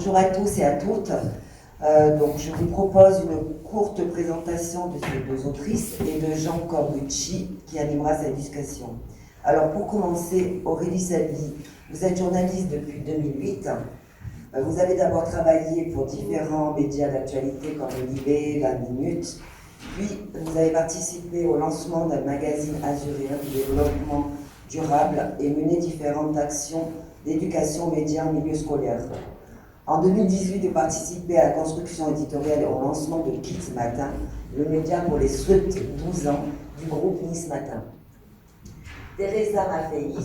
Bonjour à tous et à toutes. Donc, je vous propose une courte présentation de ces deux autrices et de Jean Corbucci qui animera sa discussion. Alors, pour commencer, Aurélie Salvi, vous êtes journaliste depuis 2008. Vous avez d'abord travaillé pour différents médias d'actualité comme Libé, La Minute, puis vous avez participé au lancement d'un magazine azuréen de développement durable et mené différentes actions d'éducation média en milieu scolaire. En 2018, vous participez à la construction éditoriale et au lancement de Kids Matin, le média pour les 12 ans du groupe Nice Matin. Teresa Maffeis,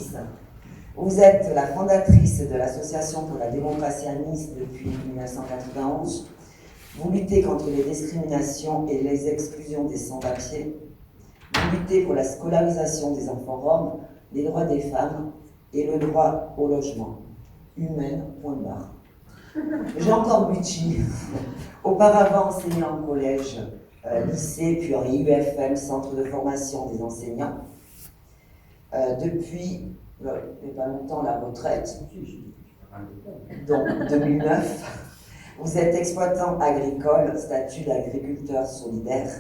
vous êtes la fondatrice de l'Association pour la démocratie à Nice depuis 1991. Vous luttez contre les discriminations et les exclusions des sans-papiers. Vous luttez pour la scolarisation des enfants roms, les droits des femmes et le droit au logement. Humaine, point barre. Jean Corbucci, auparavant enseignant en collège, lycée, puis en IUFM, Centre de formation des enseignants. Depuis, il n'y a pas longtemps, la retraite, donc 2009. Vous êtes exploitant agricole, statut d'agriculteur solidaire,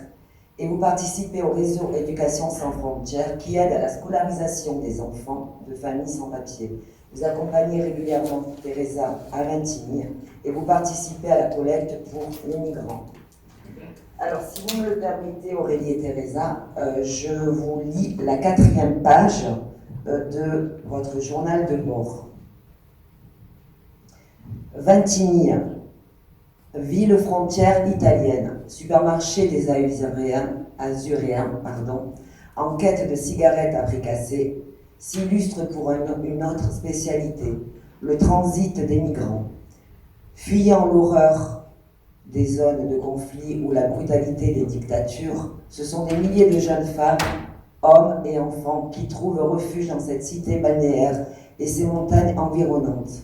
et vous participez au réseau Éducation sans frontières qui aide à la scolarisation des enfants de familles sans papier. Vous accompagnez régulièrement Teresa à Vintigny et vous participez à la collecte pour les migrants. Alors, si vous me le permettez, Aurélie et Teresa, je vous lis la 4e page de votre journal de bord. Vintigny, ville frontière italienne, supermarché des Azuréens, en quête de cigarettes à prix cassé, s'illustre pour une autre spécialité, le transit des migrants. Fuyant l'horreur des zones de conflit ou la brutalité des dictatures, ce sont des milliers de jeunes femmes, hommes et enfants qui trouvent refuge dans cette cité balnéaire et ces montagnes environnantes.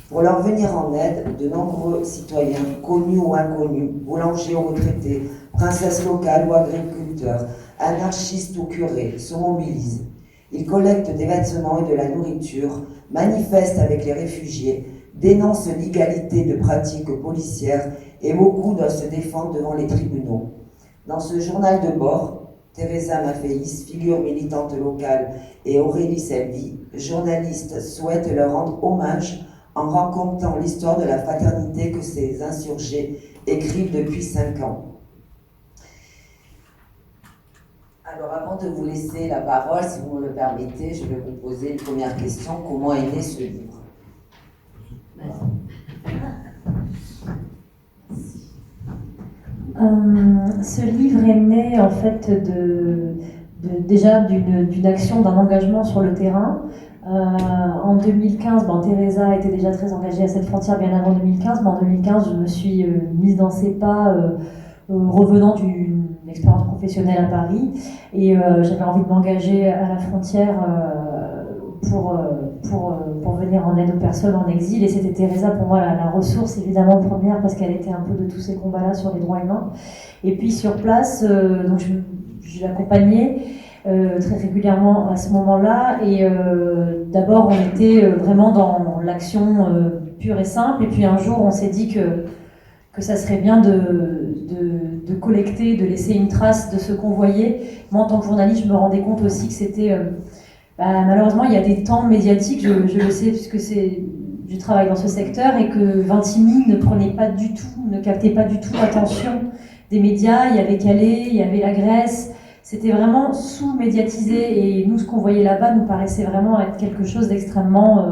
Pour leur venir en aide, de nombreux citoyens, connus ou inconnus, boulangers ou retraités, princesses locales ou agriculteurs, anarchistes ou curés, se mobilisent. Ils collectent des vêtements et de la nourriture, manifestent avec les réfugiés, dénoncent l'illégalité de pratiques policières et beaucoup doivent se défendre devant les tribunaux. Dans ce journal de bord, Teresa Maffeis, figure militante locale, et Aurélie Salvi, journaliste, souhaitent leur rendre hommage en racontant l'histoire de la fraternité que ces insurgés écrivent depuis 5 ans. Alors, avant de vous laisser la parole, si vous me le permettez, je vais vous poser une première question. Comment est né ce livre ? Ce livre est né en fait déjà d'une action, d'un engagement sur le terrain. En 2015, Teresa était déjà très engagée à cette frontière bien avant 2015, mais en 2015, je me suis mise dans ses pas, revenant d'une expérience professionnelle à Paris, et j'avais envie de m'engager à la frontière pour venir en aide aux personnes en exil, et c'était Teresa pour moi la ressource évidemment première, parce qu'elle était un peu de tous ces combats-là sur les droits humains. Et puis sur place, donc je l'accompagnais très régulièrement à ce moment-là, et d'abord on était vraiment dans l'action pure et simple, et puis un jour on s'est dit que ça serait bien de collecter, de laisser une trace de ce qu'on voyait. Moi en tant que journaliste, je me rendais compte aussi que c'était malheureusement il y a des temps médiatiques, je le sais puisque je travaille dans ce secteur, et que Vintimille ne captait pas du tout l'attention des médias. Il y avait Calais, il y avait la Grèce. C'était vraiment sous-médiatisé, et nous, ce qu'on voyait là-bas nous paraissait vraiment être quelque chose d'extrêmement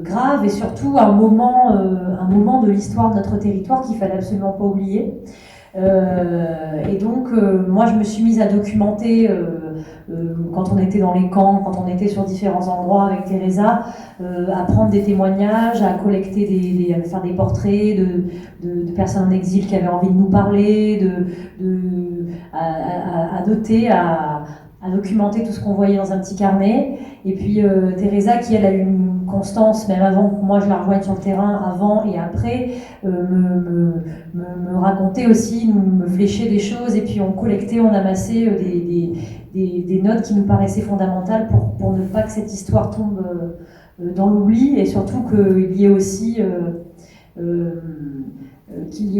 grave, et surtout un moment de l'histoire de notre territoire qu'il fallait absolument pas oublier. Et donc, moi, je me suis mise à documenter quand on était dans les camps, quand on était sur différents endroits avec Teresa, à prendre des témoignages, à collecter à faire des portraits de personnes en exil qui avaient envie de nous parler, à noter, à documenter tout ce qu'on voyait dans un petit carnet. Et puis Teresa, qui elle a eu une constance, même avant que moi je la rejoigne sur le terrain, avant et après, me racontait aussi, me fléchait des choses, et puis on collectait, on amassait des notes qui nous paraissaient fondamentales pour ne pas que cette histoire tombe dans l'oubli, et surtout qu'il y ait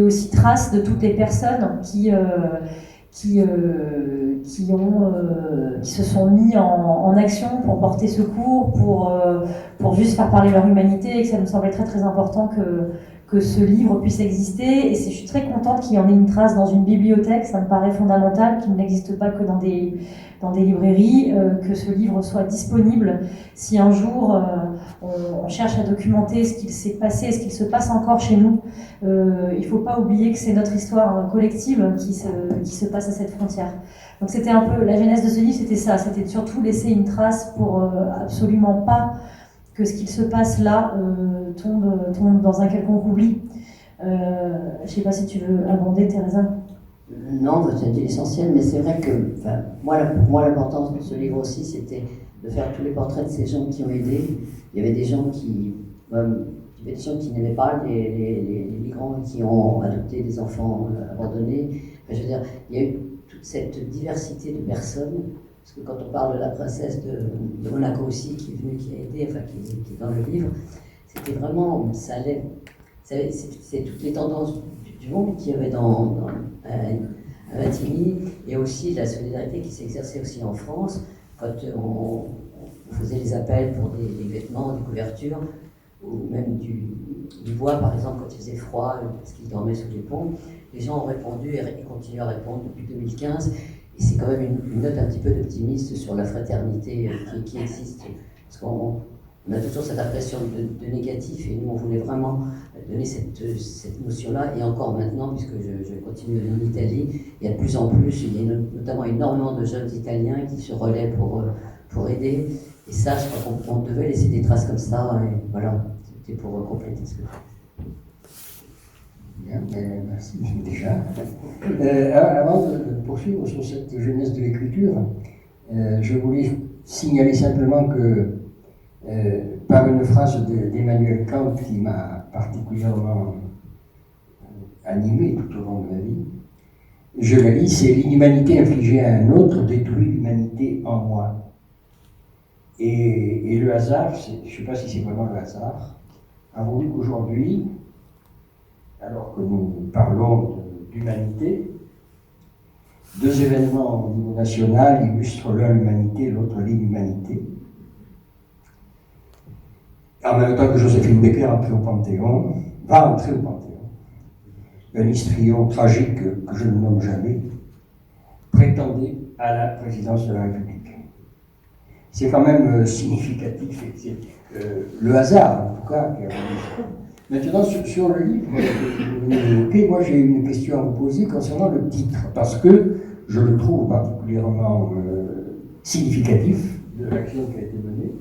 aussi trace de toutes les personnes qui se sont mis en action pour porter secours, pour juste faire parler leur humanité, et que ça me semblait très très important que ce livre puisse exister. Et je suis très contente qu'il y en ait une trace dans une bibliothèque, ça me paraît fondamental, qu'il n'existe pas que dans des librairies, que ce livre soit disponible. Si un jour on cherche à documenter ce qu'il s'est passé, ce qu'il se passe encore chez nous, il ne faut pas oublier que c'est notre histoire collective qui se passe à cette frontière. Donc c'était un peu, la genèse de ce livre, c'était ça, c'était surtout laisser une trace pour absolument pas que ce qu'il se passe là tombe dans un quelconque oubli. Je ne sais pas si tu veux abonder, Teresa. Non, tu as dit l'essentiel, mais c'est vrai que pour moi l'importance de ce livre aussi, c'était de faire tous les portraits de ces gens qui ont aidé. Il y avait des gens qui n'aimaient pas les migrants, qui ont adopté des enfants abandonnés. Enfin, je veux dire, il y a eu toute cette diversité de personnes. Parce que quand on parle de la princesse de Monaco aussi, qui est venue, qui a aidé, enfin qui est dans le livre, c'était vraiment, c'est toutes les tendances du monde qu'il y avait à Matigny, et aussi la solidarité qui s'exerçait aussi en France, quand on faisait les appels pour des vêtements, des couvertures, ou même du bois, par exemple, quand il faisait froid, parce qu'ils dormaient sous les ponts. Les gens ont répondu et continuent à répondre depuis 2015. Et c'est quand même une note un petit peu d'optimisme sur la fraternité qui existe. Parce qu'on a toujours cette impression de négatif, et nous on voulait vraiment donner cette notion-là. Et encore maintenant, puisque je continue en Italie, il y a de plus en plus, il y a notamment énormément de jeunes Italiens qui se relaient pour aider. Et ça, je crois qu'on devait laisser des traces comme ça. Et voilà, c'était pour compléter ce que Bien, merci déjà. Avant de poursuivre sur cette jeunesse de l'écriture, je voulais signaler simplement que, par une phrase d'Emmanuel Kant qui m'a particulièrement animé tout au long de ma vie, je la lis, c'est « L'inhumanité infligée à un autre détruit l'humanité en moi ». Et le hasard, je ne sais pas si c'est vraiment le hasard, a voulu qu'aujourd'hui, alors que nous parlons d'humanité, deux événements au niveau national illustrent l'un l'humanité, l'autre l'inhumanité. En même temps que Joséphine Baker va entrer au Panthéon, un histrion tragique que je ne nomme jamais, prétendait à la présidence de la République. C'est quand même significatif, le hasard en tout cas, qui a rendu ça. Maintenant, sur le livre que vous évoquez, moi j'ai une question à vous poser concernant le titre, parce que je le trouve particulièrement significatif de l'action qui a été menée,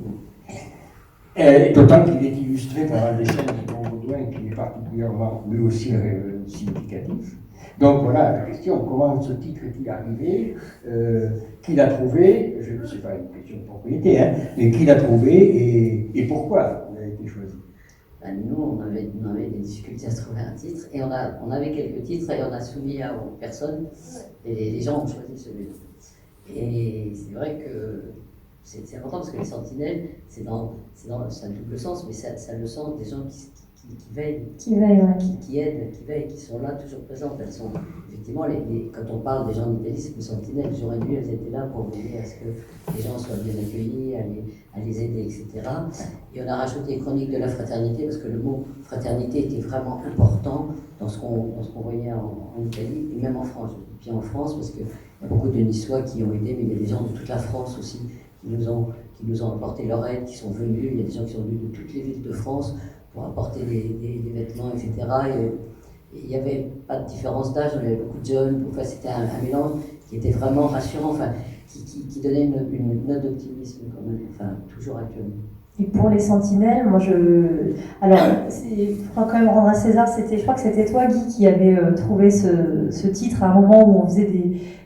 d'autant qu'il est illustré par un dessin de Paul Baudouin qui est particulièrement, lui aussi, significatif. Donc voilà la question, comment ce titre est-il arrivé, qui l'a trouvé, je ne sais pas une question de propriété, hein, mais qui l'a trouvé et pourquoi il a été choisi. Nous, on avait des difficultés à trouver un titre, et on avait quelques titres, et on a soumis aux personnes, et les gens ont choisi celui-là. Et c'est vrai que c'est important, parce que les sentinelles, c'est un double sens, mais ça le sens des gens qui veillent, qui aident, qui veillent, qui sont là, toujours présentes. Elles sont, effectivement, quand on parle des gens d'Italie, c'est les sentinelles, jour et nuit, elles étaient là pour veiller à ce que les gens soient bien accueillis, à les aider, etc. Et on a rajouté chronique de la fraternité, parce que le mot fraternité était vraiment important dans ce qu'on voyait en Italie, et même en France. Je dis bien en France, parce qu'il y a beaucoup de Niçois qui ont aidé, mais il y a des gens de toute la France aussi qui nous ont apporté leur aide, qui sont venus. Il y a des gens qui sont venus de toutes les villes de France pour apporter des vêtements, etc. Et il n'y avait pas de différence d'âge, on avait beaucoup de jeunes. Enfin, c'était un mélange qui était vraiment rassurant, enfin, qui donnait une note d'optimisme quand même, enfin, toujours actuellement. Et pour les sentinelles, alors, il faudra quand même rendre à César, je crois que c'était toi, Guy, qui avait trouvé ce titre à un moment où on faisait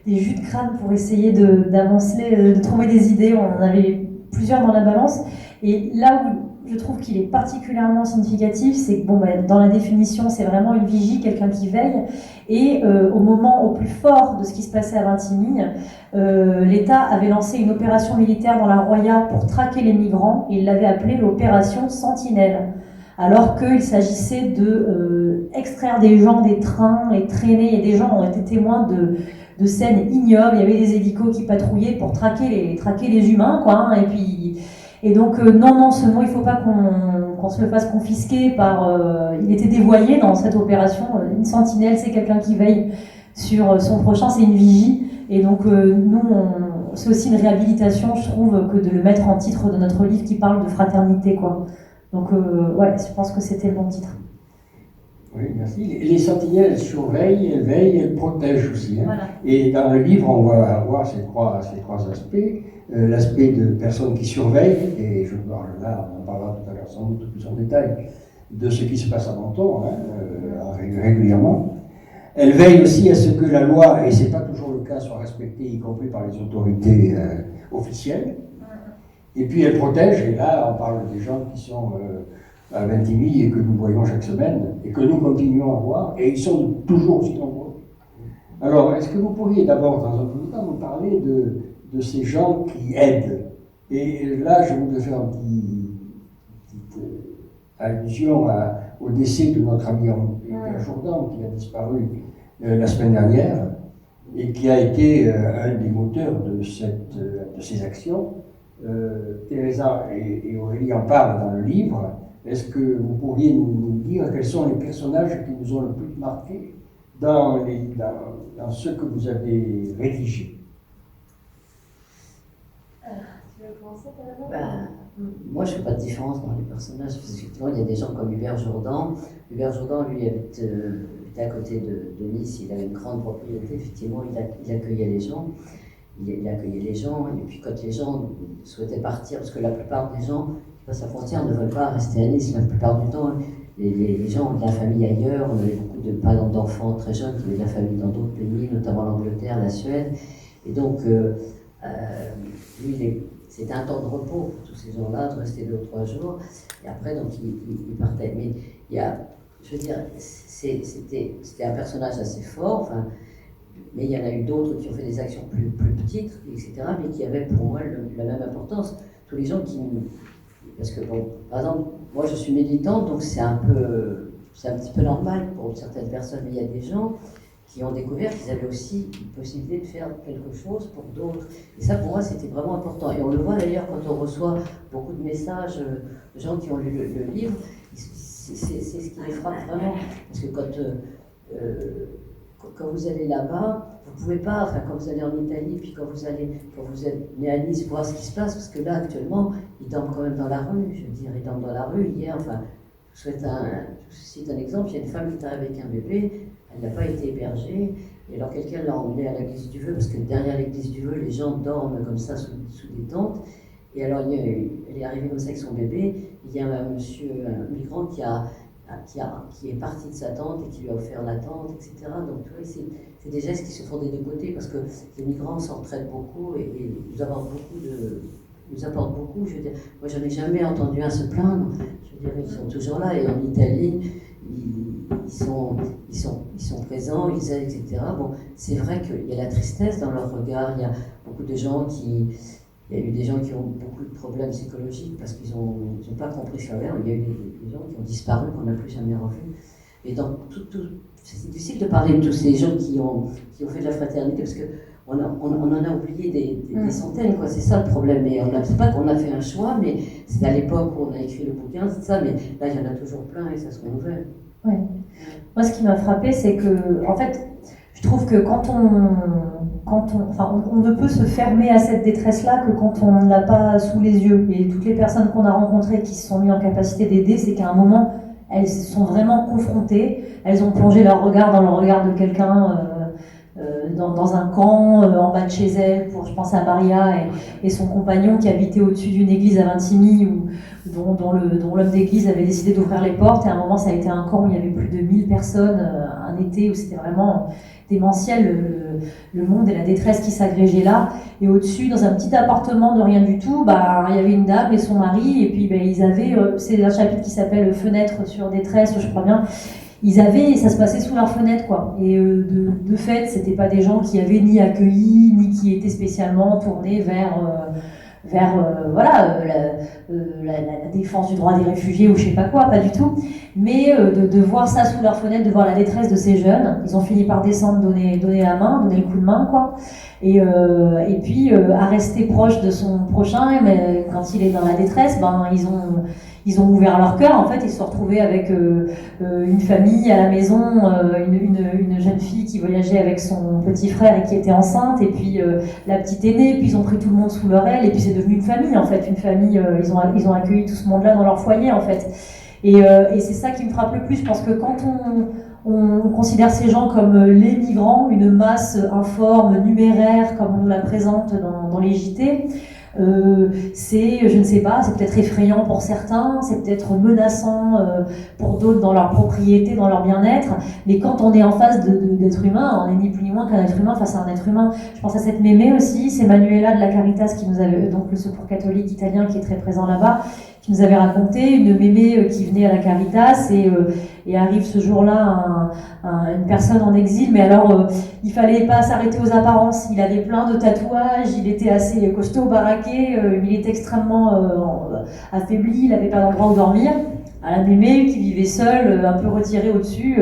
des jus de crâne pour essayer de trouver des idées. On en avait plusieurs dans la balance. Et là où je trouve qu'il est particulièrement significatif, c'est que bon, dans la définition, c'est vraiment une vigie, quelqu'un qui veille. Et au moment au plus fort de ce qui se passait à Vintimille, l'État avait lancé une opération militaire dans la Roya pour traquer les migrants, et il l'avait appelée l'opération Sentinelle. Alors qu'il s'agissait de extraire des gens des trains, les traîner, et des gens ont été témoins de scènes ignobles. Il y avait des hélicos qui patrouillaient pour traquer les humains, quoi. Hein, et donc non, ce mot, il ne faut pas qu'on se le fasse confisquer par. Il était dévoyé dans cette opération. Une sentinelle, c'est quelqu'un qui veille sur son prochain, c'est une vigie. Et donc nous, c'est aussi une réhabilitation, je trouve, que de le mettre en titre de notre livre qui parle de fraternité, quoi. Donc ouais, je pense que c'était le bon titre. Oui, merci. Les sentinelles surveillent, elles veillent, elles protègent aussi. Hein. Voilà. Et dans le livre, on va avoir ces trois aspects. L'aspect de personnes qui surveillent, et je parle là, on en parlera tout à l'heure sans doute plus en détail, de ce qui se passe à Menton, régulièrement. Elles veillent aussi à ce que la loi, et ce n'est pas toujours le cas, soit respectée, y compris par les autorités officielles. Et puis elles protègent, et là on parle des gens qui sont à Vintimille et que nous voyons chaque semaine, et que nous continuons à voir, et ils sont toujours aussi nombreux. Alors, est-ce que vous pourriez d'abord, dans un premier temps, nous parler de ces gens qui aident? Et là, je voudrais faire une petite allusion au décès de notre ami Hubert Jourdan, qui a disparu la semaine dernière, et qui a été un des moteurs de ces actions. Teresa et Aurélie en parlent dans le livre. Est-ce que vous pourriez nous dire quels sont les personnages qui nous ont le plus marqué dans ce que vous avez rédigé? Tu veux commencer, Teresa? Moi, je ne fais pas de différence dans les personnages. Effectivement, il y a des gens comme Hubert Jourdan. Hubert Jourdan, lui, était à côté de Nice. Il avait une grande propriété. Effectivement, il accueillait les gens. Il accueillait les gens. Et puis, quand les gens souhaitaient partir, parce que la plupart des gens qui passent la frontière ne veulent pas rester à Nice, la plupart du temps, les gens ont de la famille ailleurs. On avait beaucoup, par exemple, d'enfants très jeunes qui avaient de la famille dans d'autres pays, notamment l'Angleterre, la Suède. Et donc, lui, c'était un temps de repos pour tous ces gens-là, de rester 2 ou 3 jours, et après, donc, il partait. Mais il y a, je veux dire, c'était un personnage assez fort, enfin, mais il y en a eu d'autres qui ont fait des actions plus petites, etc., mais qui avaient pour moi la même importance. Tous les gens qui... Parce que, bon, par exemple, moi je suis militante, donc c'est un petit peu normal pour certaines personnes, mais il y a des gens qui ont découvert qu'ils avaient aussi une possibilité de faire quelque chose pour d'autres. Et ça, pour moi, c'était vraiment important. Et on le voit d'ailleurs quand on reçoit beaucoup de messages de gens qui ont lu le livre, c'est ce qui les frappe vraiment. Parce que quand vous allez là-bas, vous ne pouvez pas, enfin quand vous allez en Italie, puis quand vous êtes né à Nice, voir ce qui se passe, parce que là, actuellement, ils dorment quand même dans la rue. Je veux dire, ils dorment dans la rue. Hier, enfin, je cite un exemple, il y a une femme qui est arrivée avec un bébé, elle n'a pas été hébergée, et alors quelqu'un l'a emmenée à l'église du Vœu, parce que derrière l'église du Vœu, les gens dorment comme ça sous des tentes, et alors elle est arrivée comme ça avec son bébé, il y a un monsieur, un migrant qui est parti de sa tente et qui lui a offert la tente, etc. Donc tu vois, c'est des gestes qui se font des deux côtés, parce que les migrants s'entraident beaucoup et nous apportent beaucoup, je veux dire, moi j'en ai jamais entendu un se plaindre, je veux dire, ils sont toujours là, et en Italie, ils sont présents, ils aident, etc. Bon, c'est vrai qu'il y a la tristesse dans leur regard, il y a beaucoup de gens il y a eu des gens qui ont beaucoup de problèmes psychologiques parce qu'ils n'ont pas compris ça. Il y a eu des gens qui ont disparu, qu'on n'a plus jamais revus. Et donc, c'est difficile de parler de tous ces gens qui ont fait de la fraternité, parce qu'on en a oublié des centaines, quoi. C'est ça le problème. Mais c'est pas qu'on a fait un choix, mais c'est à l'époque où on a écrit le bouquin, c'est ça. Mais là, il y en a toujours plein et ça se renouvelle. Oui. Moi, ce qui m'a frappé, c'est que, en fait, je trouve que quand on ne peut se fermer à cette détresse-là que quand on ne l'a pas sous les yeux. Et toutes les personnes qu'on a rencontrées qui se sont mises en capacité d'aider, c'est qu'à un moment, elles sont vraiment confrontées. Elles ont plongé leur regard dans le regard de quelqu'un dans un camp en bas de chez elle, je pense à Maria et son compagnon qui habitait au-dessus d'une église à Vintimille dont l'homme d'église avait décidé d'ouvrir les portes, et à un moment ça a été un camp où il y avait plus de 1000 personnes, un été où c'était vraiment démentiel, le monde et la détresse qui s'agrégeaient là. Et au-dessus, dans un petit appartement de rien du tout, il y avait une dame et son mari, et puis ils avaient, c'est un chapitre qui s'appelle Fenêtre sur détresse, je crois bien. Ça se passait sous leur fenêtre, quoi. Et de fait, c'était pas des gens qui avaient ni accueilli, ni qui étaient spécialement tournés vers la défense du droit des réfugiés ou je sais pas quoi, pas du tout. Mais de voir ça sous leur fenêtre, de voir la détresse de ces jeunes, ils ont fini par descendre, donner la main, donner le coup de main, quoi. Et puis à rester proche de son prochain, mais quand il est dans la détresse, ils ont ouvert leur cœur. En fait, ils se sont retrouvés avec une famille à la maison, une jeune fille qui voyageait avec son petit frère et qui était enceinte, et puis la petite aînée, puis ils ont pris tout le monde sous leur aile, et puis c'est devenu une famille, en fait, une famille, ils ont accueilli tout ce monde-là dans leur foyer, en fait. Et c'est ça qui me frappe le plus. Je pense que quand on considère ces gens comme les migrants, une masse informe, numéraire, comme on nous la présente dans les JT, c'est, je ne sais pas, c'est peut-être effrayant pour certains, c'est peut-être menaçant pour d'autres dans leur propriété, dans leur bien-être, mais quand on est en face d'êtres humains, on n'est ni plus ni moins qu'un être humain face à un être humain. Je pense à cette mémé aussi, c'est Manuela de la Caritas qui nous avait, donc le secours catholique italien qui est très présent là-bas, qui nous avait raconté une mémé qui venait à la Caritas et arrive ce jour-là une personne en exil, mais alors il fallait pas s'arrêter aux apparences, il avait plein de tatouages, il était assez costaud, baraqué, il était extrêmement affaibli, il n'avait pas d'endroit où dormir. À la mémé qui vivait seule, un peu retirée au-dessus,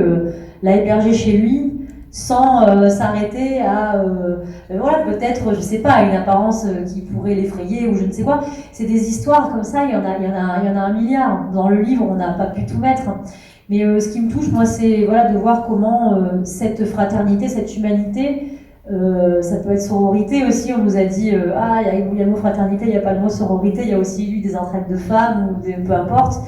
l'a hébergé chez lui, sans s'arrêter à voilà, peut-être, je sais pas, une apparence qui pourrait l'effrayer ou je ne sais quoi. C'est des histoires comme ça, il y en a un milliard. Dans le livre, on n'a pas pu tout mettre. Mais ce qui me touche, moi, c'est voilà, de voir comment cette fraternité, cette humanité, ça peut être sororité aussi. On nous a dit il y a le mot fraternité, il n'y a pas le mot sororité, il y a aussi eu des entraide de femmes ou peu importe.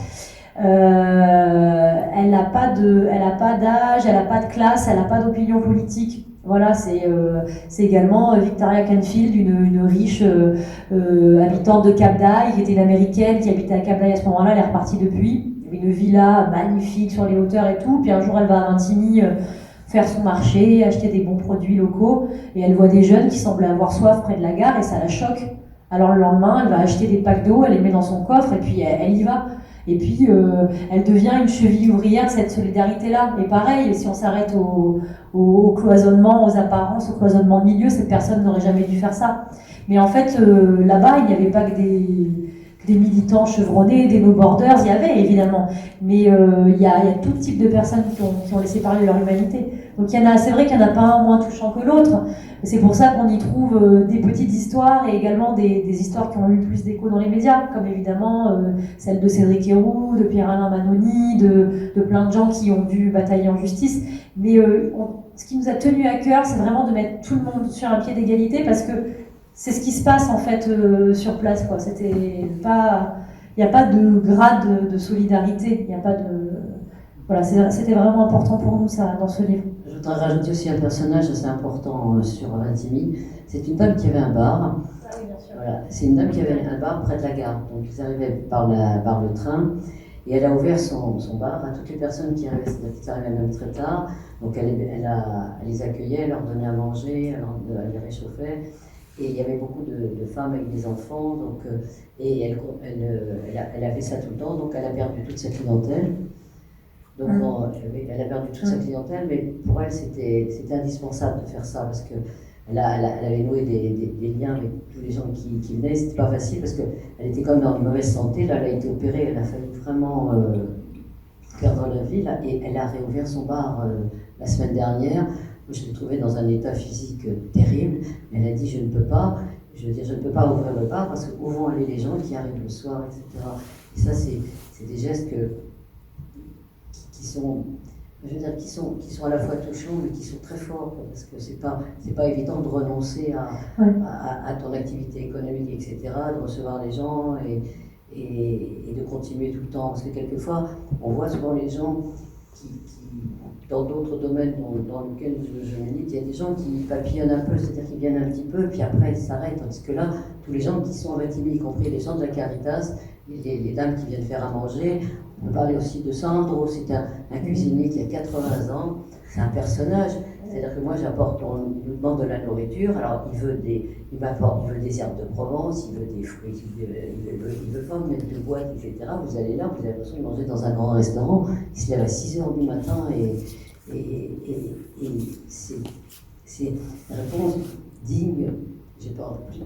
Elle n'a pas d'âge, elle n'a pas de classe, elle n'a pas d'opinion politique. Voilà, c'est également Victoria Canfield, une riche habitante de Cap d'Aille, qui était une américaine qui habitait à Cap d'Aille à ce moment-là. Elle est repartie depuis. Il y avait une villa magnifique sur les hauteurs et tout. Puis un jour, elle va à Vintimille faire son marché, acheter des bons produits locaux, et elle voit des jeunes qui semblaient avoir soif près de la gare, et ça la choque. Alors le lendemain, elle va acheter des packs d'eau, elle les met dans son coffre, et puis elle y va. Et puis, elle devient une cheville ouvrière de cette solidarité-là. Et pareil, si on s'arrête au cloisonnement, aux apparences, au cloisonnement de milieu, cette personne n'aurait jamais dû faire ça. Mais en fait, là-bas, il n'y avait pas que des militants chevronnés, des no-borders, il y avait évidemment. Mais il y a tout type de personnes qui ont laissé parler leur humanité. Donc c'est vrai qu'il n'y en a pas un moins touchant que l'autre. C'est pour ça qu'on y trouve des petites histoires et également des histoires qui ont eu plus d'écho dans les médias, comme évidemment celle de Cédric Héroux, de Pierre-Alain Manoni, de plein de gens qui ont dû batailler en justice. Mais ce qui nous a tenu à cœur, c'est vraiment de mettre tout le monde sur un pied d'égalité, parce que c'est ce qui se passe en fait sur place, quoi. Il n'y a pas de grade de solidarité, il n'y a pas de... Voilà, c'était vraiment important pour nous, ça, dans ce livre. Je voudrais rajouter aussi un personnage assez important sur Vintimille. C'est une dame qui avait un bar. Ah oui, bien sûr. Voilà, c'est une dame qui avait un bar près de la gare. Donc ils arrivaient par le train, et elle a ouvert son bar à toutes les personnes qui arrivaient même très tard. Donc elle les accueillait, elle leur donnait à manger, elle les réchauffait. Et il y avait beaucoup de femmes avec des enfants, donc, et elle a fait ça tout le temps, donc elle a perdu toute sa clientèle. Donc elle a perdu toute sa clientèle, mais pour elle c'était indispensable de faire ça, parce qu'elle avait noué des liens avec tous les gens qui venaient. C'était pas facile parce qu'elle était comme dans une mauvaise santé. Là, elle a été opérée, elle a fallu vraiment perdre la vie, là, et elle a réouvert son bar la semaine dernière. Je l'ai trouvée dans un état physique terrible. Elle a dit je ne peux pas ouvrir le bar parce que où vont aller les gens qui arrivent le soir, etc. Et ça c'est des gestes qui sont à la fois touchants mais qui sont très forts, parce que c'est pas évident de renoncer à ton activité économique, etc., de recevoir les gens et de continuer tout le temps, parce que quelquefois on voit souvent les gens dans d'autres domaines dans lesquels je milite, il y a des gens qui papillonnent un peu, c'est-à-dire qu'ils viennent un petit peu, puis après ils s'arrêtent. Tandis que là, tous les gens qui sont bâtiments, y compris les gens de la Caritas, les dames qui viennent faire à manger, on peut parler aussi de Sandro, c'est un cuisinier qui a 80 ans, c'est un personnage. C'est-à-dire que moi j'apporte, on nous demande de la nourriture, alors il veut des herbes de Provence, il veut des fruits, il veut pas mettre de boîte, etc. Vous allez là, vous avez l'impression de manger dans un grand restaurant, il se lève à 6h du matin et c'est une réponse digne,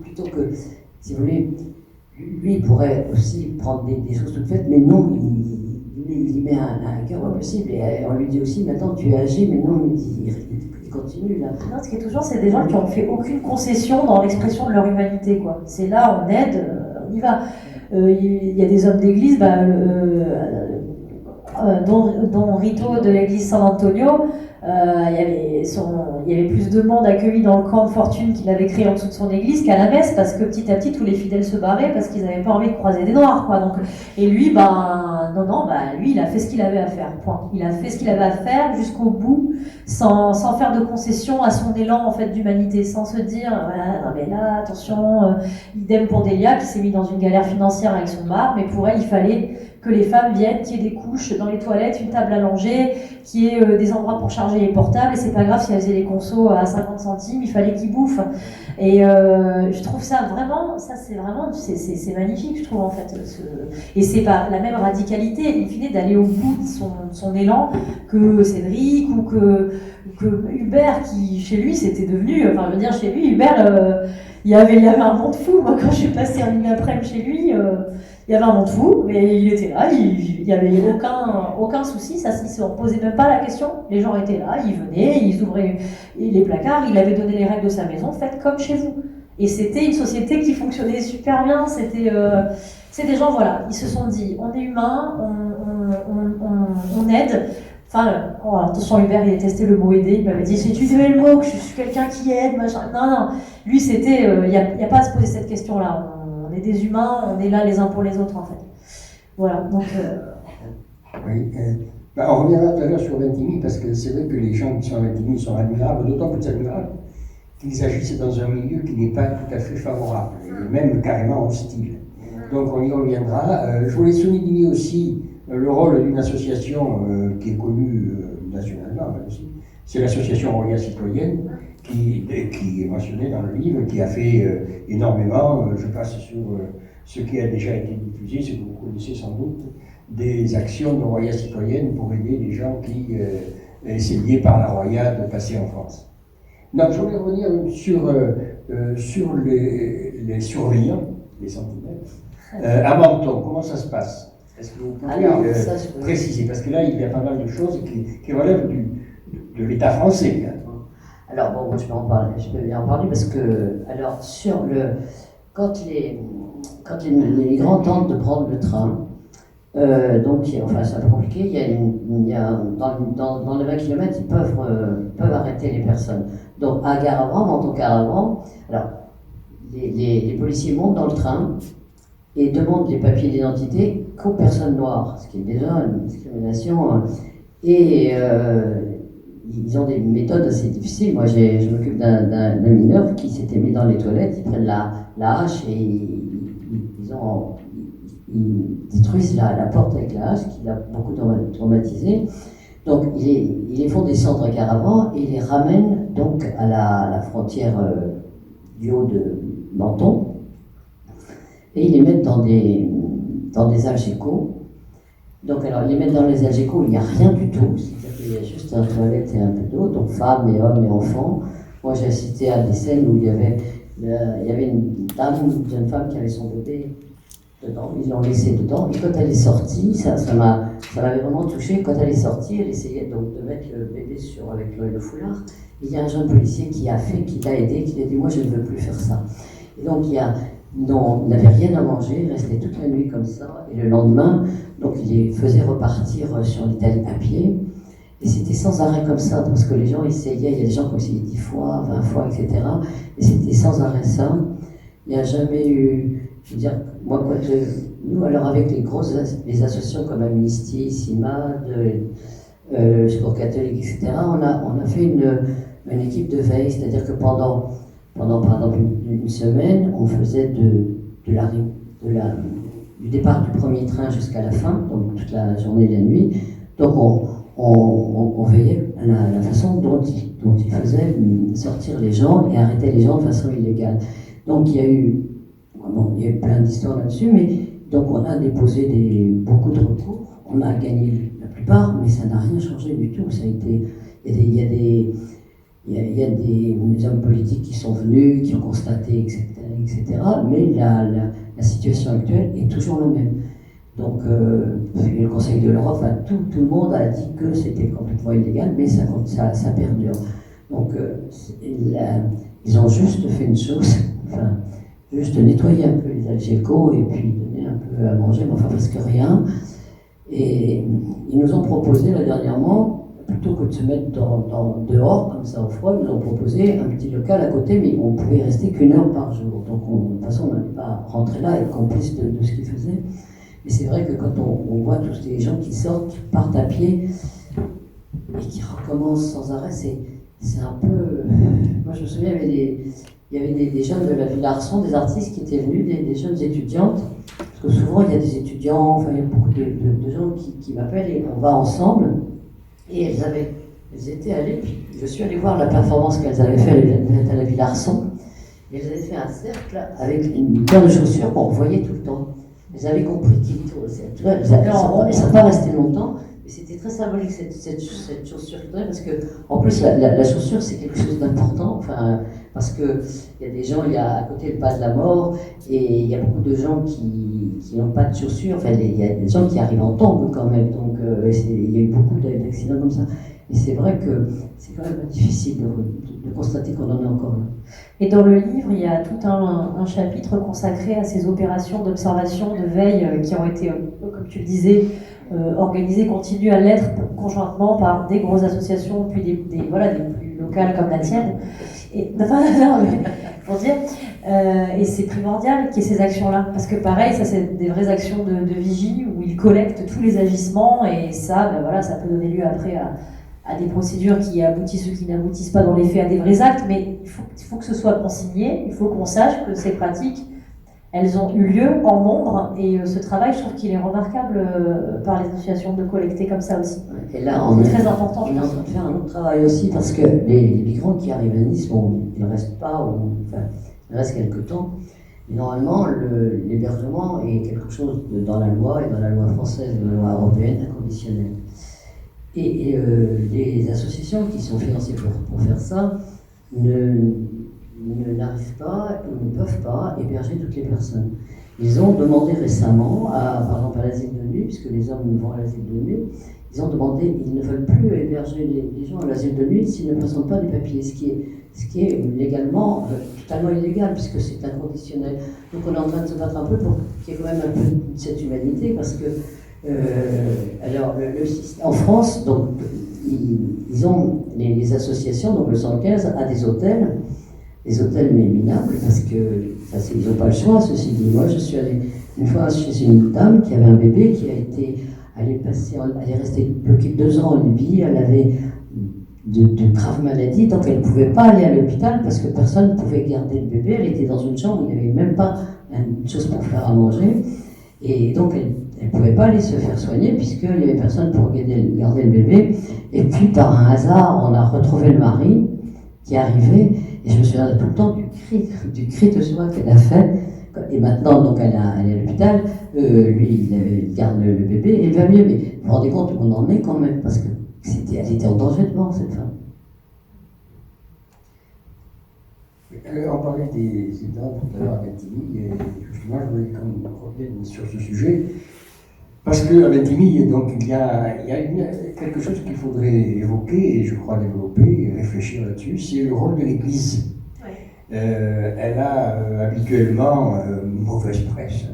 plutôt que, si vous voulez, lui il pourrait aussi prendre des choses toutes faites, mais non, il y met un cœur pas possible, et on lui dit aussi, maintenant tu es âgé, mais non, il continue là. Non, ce qui est toujours, c'est des gens qui n'ont fait aucune concession dans l'expression de leur humanité, quoi. C'est là, on aide, on y va. Il y a des hommes d'église, dont Rito de l'église San Antonio, il y avait plus de monde accueilli dans le camp de fortune qu'il avait créé en dessous de son église qu'à la messe, parce que petit à petit tous les fidèles se barraient parce qu'ils n'avaient pas envie de croiser des noirs, quoi. Donc, et lui, lui il a fait ce qu'il avait à faire, point. Il a fait ce qu'il avait à faire jusqu'au bout, sans faire de concession à son élan en fait d'humanité, sans se dire non mais là attention, idem pour Delia qui s'est mis dans une galère financière avec son bar, mais pour elle il fallait que les femmes viennent, qu'il y ait des couches dans les toilettes, une table à langer, qu'il y ait des endroits pour charger les portables, et c'est pas grave si elles faisaient les consos à 50 centimes, il fallait qu'ils bouffent. Et je trouve ça vraiment, c'est magnifique, je trouve en fait. Et c'est pas la même radicalité, in fine, d'aller au bout de son élan que Cédric ou que Hubert, qui chez lui c'était devenu, enfin je veux dire chez lui, Hubert, il y avait un monde fou. Moi quand je suis passée une après-midi chez lui, il y avait un monde fou, mais il était là, il n'y avait aucun souci, ça, il ne se posait même pas la question. Les gens étaient là, ils venaient, ils ouvraient les placards, il avait donné les règles de sa maison, faites comme chez vous. Et c'était une société qui fonctionnait super bien, c'est des gens, voilà, ils se sont dit, on est humain, on aide. Enfin, attention, Hubert, il a testé le mot aider, il m'avait dit, si tu savais le mot, que je suis quelqu'un qui aide, machin. Non, lui c'était, il n'y a pas à se poser cette question-là. On est des humains, on est là les uns pour les autres en fait. Voilà, donc... Oui, on reviendra tout à l'heure sur Ventimille, parce que c'est vrai que les gens qui sont à Ventimille sont admirables, d'autant plus admirables qu'ils agissent dans un milieu qui n'est pas tout à fait favorable, et même carrément hostile. Donc on y reviendra. Je voulais souligner aussi le rôle d'une association qui est connue nationalement aussi. C'est l'association Roya Citoyenne, qui est mentionnée dans le livre, qui a fait énormément, je passe sur ce qui a déjà été diffusé, ce que vous connaissez sans doute, des actions de Roya Citoyenne pour aider les gens qui essayaient par la Roya de passer en France. Donc je voulais revenir sur les surveillants, les sentinelles. À Menton, comment ça se passe? Est-ce que vous pouvez préciser? Parce que là, il y a pas mal de choses qui relèvent de l'État français. Hein. Alors bon, je peux bien en parler parce que, alors, quand les migrants tentent de prendre le train, donc, enfin, c'est un peu compliqué, dans les 20 km, ils peuvent arrêter les personnes. Donc, à Garavan, Menton-Garavan, alors, les policiers montent dans le train et demandent les papiers d'identité qu'aux personnes noires, ce qui est déjà une discrimination. Et ils ont des méthodes assez difficiles. Moi, je m'occupe d'un mineur qui s'était mis dans les toilettes, ils prennent la hache et ils détruisent la porte avec la hache, qui l'a beaucoup traumatisé. Donc, ils les font descendre à Garavan et ils les ramènent donc à la frontière du haut de Menton. Et ils les mettent dans des algécos. Donc, alors, ils les mettent dans les algécos, il n'y a rien du tout. C'est-à-dire qu'il y a juste un toilette et un peu d'eau, donc femmes et hommes et enfants. Moi, j'ai assisté à des scènes où il y avait une jeune femme qui avait son bébé dedans. Ils l'ont laissé dedans. Et quand elle est sortie, ça m'avait vraiment touchée. Quand elle est sortie, elle essayait donc de mettre le bébé avec le foulard. Et il y a un jeune policier qui l'a aidé, qui lui a dit « Moi, je ne veux plus faire ça ». Et donc, il n'avait rien à manger, il restait toute la nuit comme ça, et le lendemain, donc il les faisait repartir sur l'Italie à pied, et c'était sans arrêt comme ça, parce que les gens essayaient, il y a des gens qui ont essayé 10 fois, 20 fois, etc., et c'était sans arrêt ça. Il n'y a jamais eu, je veux dire, moi, nous, alors avec les associations comme Amnesty, CIMAD, le secours catholique, etc., on a fait une équipe de veille, c'est-à-dire que pendant par exemple une semaine, on faisait du départ du premier train jusqu'à la fin, donc toute la journée et la nuit. Donc on veillait à la façon dont il faisait sortir les gens et arrêter les gens de façon illégale. Donc il y a eu plein d'histoires là-dessus, mais donc on a déposé beaucoup de recours. On a gagné la plupart, mais ça n'a rien changé du tout. Ça a été, il y a des hommes politiques qui sont venus, qui ont constaté, etc. Mais la situation actuelle est toujours la même. Donc, le Conseil de l'Europe, tout le monde a dit que c'était complètement illégal, mais ça perdure. Donc, ils ont juste fait une chose, juste nettoyer un peu les Algécos et puis donner un peu à manger, mais enfin presque rien. Et ils nous ont proposé, là, dernièrement, plutôt que de se mettre dehors, comme ça au froid, ils nous ont proposé un petit local à côté, mais on pouvait rester qu'1 heure par jour. Donc, de toute façon, on n'allait pas rentrer là et être complice de ce qu'ils faisaient. Mais c'est vrai que quand on voit tous ces gens qui sortent, qui partent à pied et qui recommencent sans arrêt, c'est un peu... Moi, je me souviens, il y avait des jeunes de la Ville Arson, des artistes qui étaient venus, des jeunes étudiantes, parce que souvent, il y a des étudiants, enfin, il y a beaucoup de gens qui m'appellent et on va ensemble. Et elles étaient allées, puis je suis allé voir la performance qu'elles avaient fait à la Ville Arson. Et elles avaient fait un cercle avec une paire de chaussures qu'on voyait tout le temps. Elles avaient compris qu'il était au cercle. Elles ne sont pas restées longtemps, mais c'était très symbolique cette chaussure parce que, en plus, la chaussure c'est quelque chose d'important. Enfin, parce qu'il y a des gens, il y a à côté le pas de la mort, et il y a beaucoup de gens qui n'ont pas de chaussures. Enfin, il y a des gens qui arrivent en tombe quand même. Donc, il y a eu beaucoup d'accidents comme ça. Et c'est vrai que c'est quand même difficile de constater qu'on en est encore là. Et dans le livre, il y a tout un chapitre consacré à ces opérations d'observation, de veille qui ont été, comme tu le disais, organisées, continuent à l'être conjointement par des grosses associations, puis des plus locales comme la tienne. Et, pour dire, et c'est primordial qu'il y ait ces actions-là, parce que pareil, ça c'est des vraies actions de vigie où ils collectent tous les agissements, et ça, ça peut donner lieu après à des procédures qui aboutissent ou qui n'aboutissent pas dans les faits à des vrais actes, mais il faut que ce soit consigné, il faut qu'on sache que ces pratiques, elles ont eu lieu en nombre, et ce travail, je trouve qu'il est remarquable par les associations de collecter comme ça aussi. Et là, c'est très important. On est en train de faire un autre travail aussi, parce que les migrants qui arrivent à Nice, ils ne restent pas, il reste quelques temps. Et normalement, l'hébergement est quelque chose dans la loi, et dans la loi française, dans la loi européenne, inconditionnel. Et les associations qui sont financées pour faire ça n'arrivent pas ou ne peuvent pas héberger toutes les personnes. Ils ont demandé récemment, par exemple à l'asile de nuit, puisque les hommes vont à l'asile de nuit, ils ont demandé, ils ne veulent plus héberger les gens à l'asile de nuit s'ils ne présentent pas des papiers, ce qui est légalement totalement illégal, puisque c'est inconditionnel. Donc on est en train de se battre un peu pour qu'il y ait quand même un peu de cette humanité, parce que alors, en France, donc, ils ont les associations, donc le 115 a des hôtels mais minables, parce qu'ils n'ont pas le choix, ceci dit. Moi, je suis allé une fois chez une dame qui avait un bébé qui elle est restée bloquée 2 ans en Libye, elle avait de graves maladies, donc elle ne pouvait pas aller à l'hôpital parce que personne ne pouvait garder le bébé. Elle était dans une chambre où il n'y avait même pas une chose pour faire à manger, et donc elle ne pouvait pas aller se faire soigner puisqu'il n'y avait personne pour garder le bébé. Et puis par un hasard, on a retrouvé le mari qui arrivait, et je me souviens tout le temps du cri de joie qu'elle a fait. Et maintenant, donc, elle est à l'hôpital, lui, il garde le bébé, et il va mieux. Mais vous vous rendez compte où on en est quand même, parce qu'elle était en danger de mort, cette femme. On parlait des états tout à l'heure à Ventimille, et justement, je voulais qu'on revienne sur ce sujet. Parce qu'à Ventimille, donc, il y a quelque chose qu'il faudrait évoquer, et je crois développer et réfléchir là-dessus, c'est le rôle de l'Église. Elle a habituellement mauvaise presse,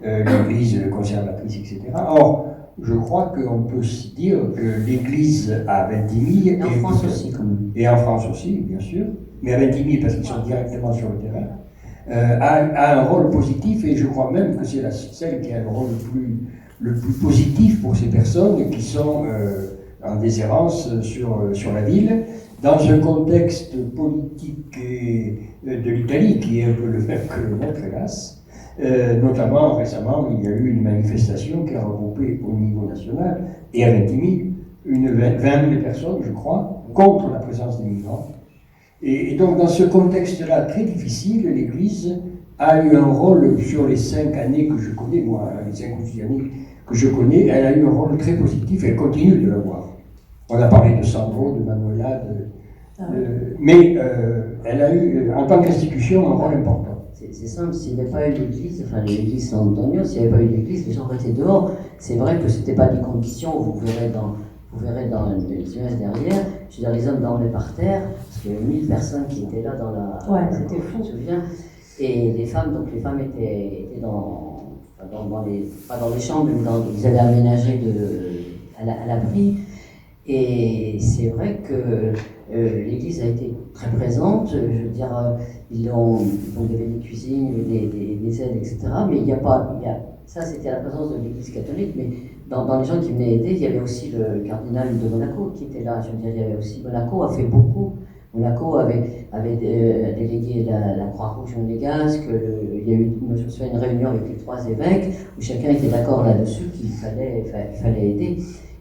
l'Église conservatrice, etc. Or, je crois qu'on peut se dire que l'Église à Ventimille... Et en France aussi, quand même. Et en France aussi, bien sûr, mais à Ventimille, parce qu'ils sont directement sur le terrain, a un rôle positif, et je crois même que c'est celle qui a le rôle le plus positif pour ces personnes qui sont en déshérence sur la ville, dans un contexte politique de l'Italie qui est un peu le même que le nôtre, hélas. Notamment, récemment, il y a eu une manifestation qui a regroupé au niveau national, et à Ventimille, 20 000 personnes, je crois, contre la présence des migrants. Et donc, dans ce contexte-là très difficile, l'Église a eu un rôle sur les 5 années que je connais, moi, les 5 ou 6 années que je connais, elle a eu un rôle très positif et elle continue de l'avoir. On a parlé de Sandro, de Manuela, mais elle a eu, en tant qu'institution, un rôle important. C'est simple, s'il n'y avait pas eu l'église, enfin l'église San Antonio, s'il n'y avait pas eu l'église, les gens étaient dehors. C'est vrai que ce n'était pas des conditions, vous verrez dans les images derrière, je veux dire, les hommes dormaient par terre, parce qu'il y avait 1000 personnes qui étaient là dans la... Ouais, c'était fou. Je me souviens. Et les femmes étaient pas dans les chambres, mais ils avaient aménagé à l'abri. Et c'est vrai que l'église a été très présente, je veux dire, il y avait des cuisines, des aides, etc. Mais ça c'était à la présence de l'église catholique, mais dans les gens qui venaient aider, il y avait aussi le cardinal de Monaco qui était là. Je veux dire, il y avait aussi, Monaco a fait beaucoup. Monaco avait délégué la Croix-Rouge monégasque. Il y a eu, je me souviens, une réunion avec les 3 évêques où chacun était d'accord là-dessus qu'il fallait aider.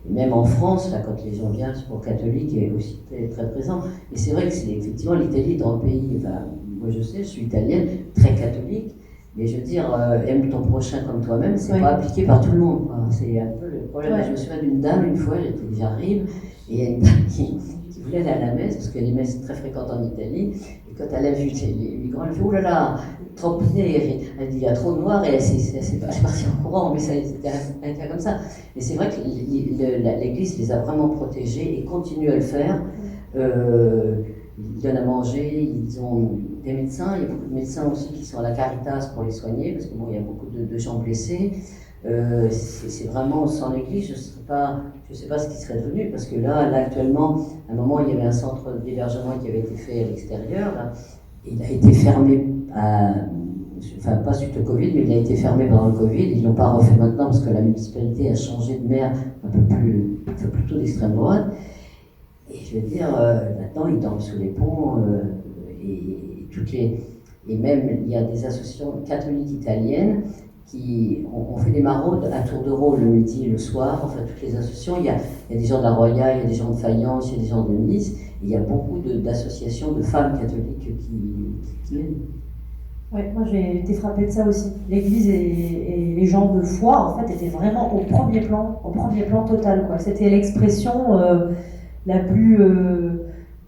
Et même en France, là, quand les gens viennent, le sport catholique est aussi très présent. Et c'est vrai que c'est effectivement l'Italie dans le pays, enfin, moi je sais, je suis italienne, très catholique, mais je veux dire, aime ton prochain comme toi-même, c'est pas appliqué par tout le monde, quoi. C'est un peu le problème. Ouais. Je me souviens d'une dame, une fois, j'arrive, et il y a une dame qui voulait aller à la messe, parce qu'il y a des messes très fréquentes en Italie, et quand elle a vu les migrants, elle fait « Oh là là !» trop piné, elle dit il y a trop de noirs et elle est partie en courant, mais ça a été comme ça. Et c'est vrai que l'Église les a vraiment protégés et continue à le faire. Ils donnent à manger, ils ont des médecins, il y a beaucoup de médecins aussi qui sont à la Caritas pour les soigner, parce que bon, il y a beaucoup de gens blessés. C'est vraiment sans l'Église, je ne sais pas ce qui serait devenu, parce que là actuellement, à un moment, il y avait un centre d'hébergement qui avait été fait à l'extérieur, là. Il a été fermé, enfin pas suite au Covid, mais il a été fermé pendant le Covid. Ils ne l'ont pas refait maintenant parce que la municipalité a changé de maire un peu plutôt d'extrême droite. Et je veux dire, maintenant ils dorment sous les ponts et même il y a des associations catholiques italiennes qui ont fait des maraudes à tour de rôle le midi et le soir, enfin toutes les associations. Il y a des gens de la Roya, il y a des gens de Fayence, il y a des gens de Nice. Il y a beaucoup d'associations de femmes catholiques qui l'aident. Oui, moi j'ai été frappée de ça aussi. L'Église et les gens de foi, en fait, étaient vraiment au premier plan total, quoi. C'était l'expression la plus,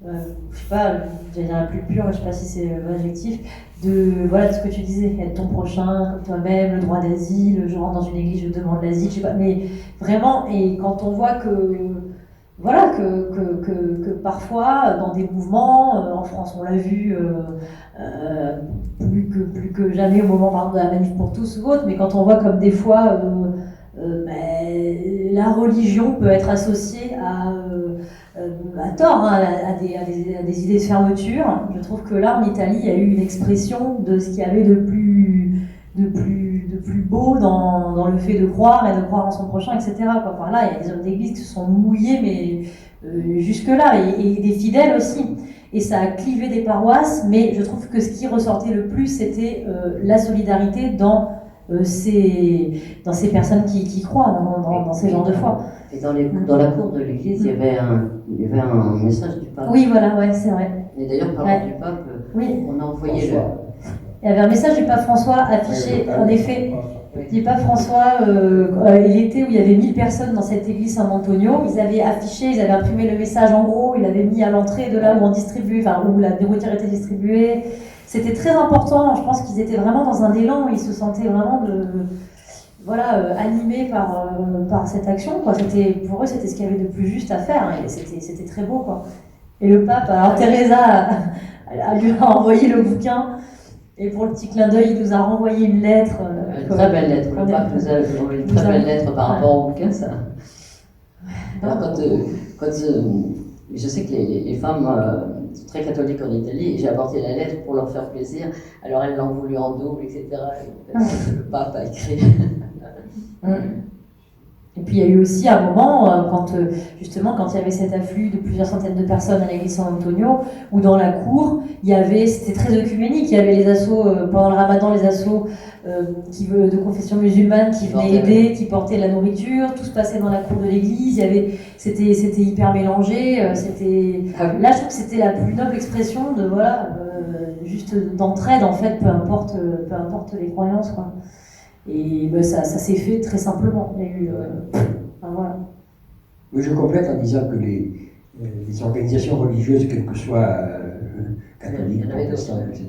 je sais pas, j'allais dire la plus pure, je sais pas si c'est l'adjectif, de ce que tu disais, être ton prochain, comme toi-même, le droit d'asile, je rentre dans une église, je demande l'asile, je sais pas, mais vraiment, et quand on voit que parfois, dans des mouvements, en France on l'a vu plus que jamais au moment par exemple, de la manif pour tous ou autre, mais quand on voit comme des fois la religion peut être associée à tort, hein, à des idées de fermeture, je trouve que là en Italie il y a eu une expression de ce qu'il y avait de plus beau dans le fait de croire et de croire en son prochain, etc. Enfin, là, il y a des hommes d'église qui se sont mouillés, mais jusque-là, et des fidèles aussi. Et ça a clivé des paroisses, mais je trouve que ce qui ressortait le plus, c'était la solidarité dans ces personnes qui croient, dans ces genres de foi. Et dans la cour de l'église, il y avait un message du pape. Oui, voilà, ouais, c'est vrai. Et d'ailleurs, parlant du pape, on a envoyé Il y avait un message du pape François affiché, en effet, du pape François, l'été où il y avait 1000 personnes dans cette église San Antonio. Ils avaient imprimé le message en gros, ils l'avaient mis à l'entrée de là où on distribuait, enfin où la nourriture était distribuée. C'était très important, je pense qu'ils étaient vraiment dans un élan où ils se sentaient vraiment animés par cette action, quoi. Pour eux, c'était ce qu'il y avait de plus juste à faire, hein, et c'était très beau, quoi. Et le pape, alors Teresa lui a envoyé le bouquin. Et pour le petit clin d'œil, il nous a renvoyé une lettre. Une très belle lettre. Le pape nous a envoyé une très belle lettre par rapport au bouquin, ça. Alors, je sais que les femmes sont très catholiques en Italie, et j'ai apporté la lettre pour leur faire plaisir. Alors elles l'ont voulu en double, etc. Le pape a écrit. Et puis il y a eu aussi un moment, justement, quand il y avait cet afflux de plusieurs centaines de personnes à l'église San Antonio, où dans la cour, c'était très œcuménique, il y avait les assos, pendant le ramadan, les assos de confession musulmane qui venaient aider, qui portaient la nourriture, tout se passait dans la cour de l'église, c'était hyper mélangé, là je trouve que c'était la plus noble expression de, juste d'entraide en fait, peu importe les croyances, quoi. Et ça s'est fait très simplement. Il y a eu, voilà. Oui, je complète en disant que les organisations religieuses, quelles que soient catholiques, protestantes, etc.,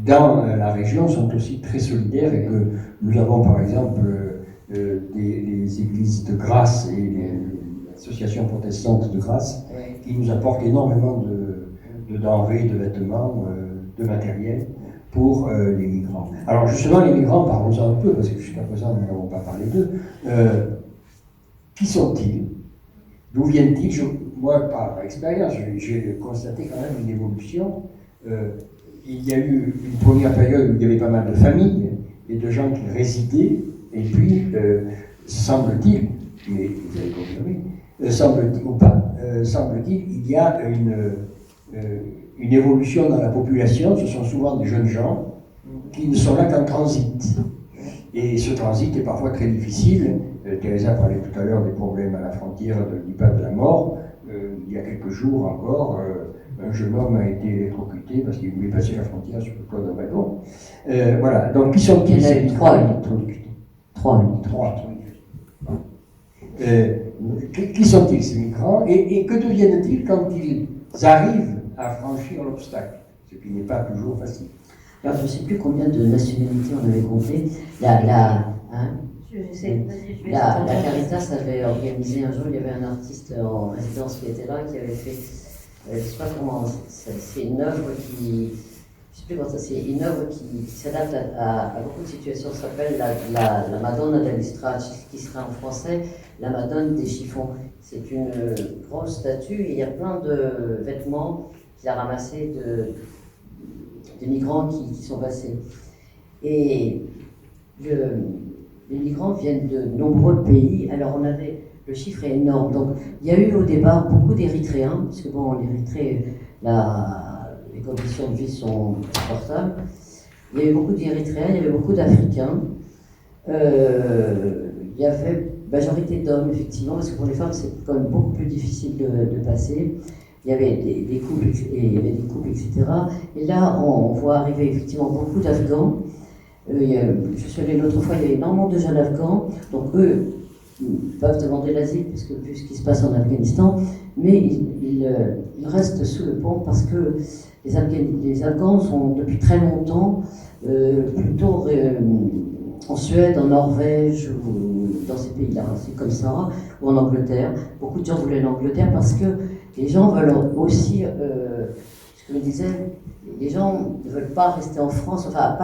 dans la région sont aussi très solidaires et que nous avons par exemple les églises de grâce et les associations protestantes de grâce qui nous apportent énormément de denrées, de vêtements, de matériel pour les migrants. Alors justement, les migrants, parlons-en un peu, parce que jusqu'à présent, nous n'avons pas parlé d'eux. Qui sont-ils? D'où viennent-ils? Moi, par expérience, j'ai constaté quand même une évolution. Il y a eu une première période où il y avait pas mal de familles et de gens qui résidaient, et puis, semble-t-il, mais vous allez confirmer, semble-t-il ou pas, semble-t-il, il y a une évolution dans la population. Ce sont souvent des jeunes gens qui ne sont là qu'en transit. Et ce transit est parfois très difficile. Teresa parlait tout à l'heure des problèmes à la frontière de la mort. Il y a quelques jours encore, un jeune homme a été électrocuté parce qu'il voulait passer la frontière sur le toit d'un wagon. Voilà. Donc, qui sont-ils? Il y en a eu 3 électrocutés. 3. Qui sont-ils, ces migrants, et que deviennent-ils quand ils arrivent à franchir l'obstacle, ce qui n'est pas toujours facile? Alors, je ne sais plus combien de nationalités on avait compté. La Caritas avait organisé un jour, il y avait un artiste en résidence qui était là, qui avait fait, je ne sais pas comment, c'est une œuvre qui, je sais plus comment ça, c'est une œuvre qui s'adapte à beaucoup de situations. Ça s'appelle la Madonna degli Stracci, qui serait en français la Madone des chiffons. C'est une grosse statue et il y a plein de vêtements qu'il a ramassés des migrants qui sont passés. Et les migrants viennent de nombreux pays. Alors le chiffre est énorme. Donc il y a eu au départ beaucoup d'Érythréens, parce que bon, l'Érythrée, les conditions de vie sont insupportables. Il y avait beaucoup d'Érythréens, il y avait beaucoup d'Africains. Il y avait majorité d'hommes, effectivement, parce que pour les femmes, c'est quand même beaucoup plus difficile de passer. Il y avait des couples, etc. Et là, on voit arriver effectivement beaucoup d'Afghans. Je suis allée l'autre fois, il y avait énormément de jeunes Afghans. Donc eux, ils peuvent demander l'asile, parce que vu ce qui se passe en Afghanistan, mais ils restent sous le pont parce que les Afghans sont depuis très longtemps plutôt en Suède, en Norvège, ou dans ces pays-là, c'est comme ça, ou en Angleterre. Beaucoup de gens voulaient l'Angleterre parce que les gens veulent aussi, ce que je disais, les gens ne veulent pas rester en France, enfin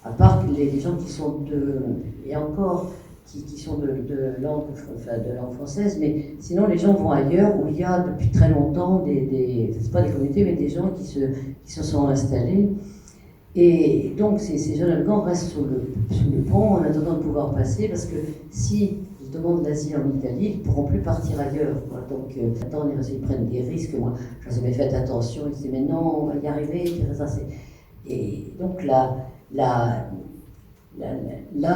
à part les gens qui sont et encore, qui sont de langue française, mais sinon les gens vont ailleurs où il y a depuis très longtemps c'est pas des communautés, mais des gens qui se sont installés. Et donc ces jeunes Afghans restent sous le pont en attendant de pouvoir passer, parce que si ils demandent l'asile en Italie, ils ne pourront plus partir ailleurs. Donc maintenant, ils prennent des risques. Moi, je n'ai jamais fait attention. Ils disaient, mais non, on va y arriver. Et donc là,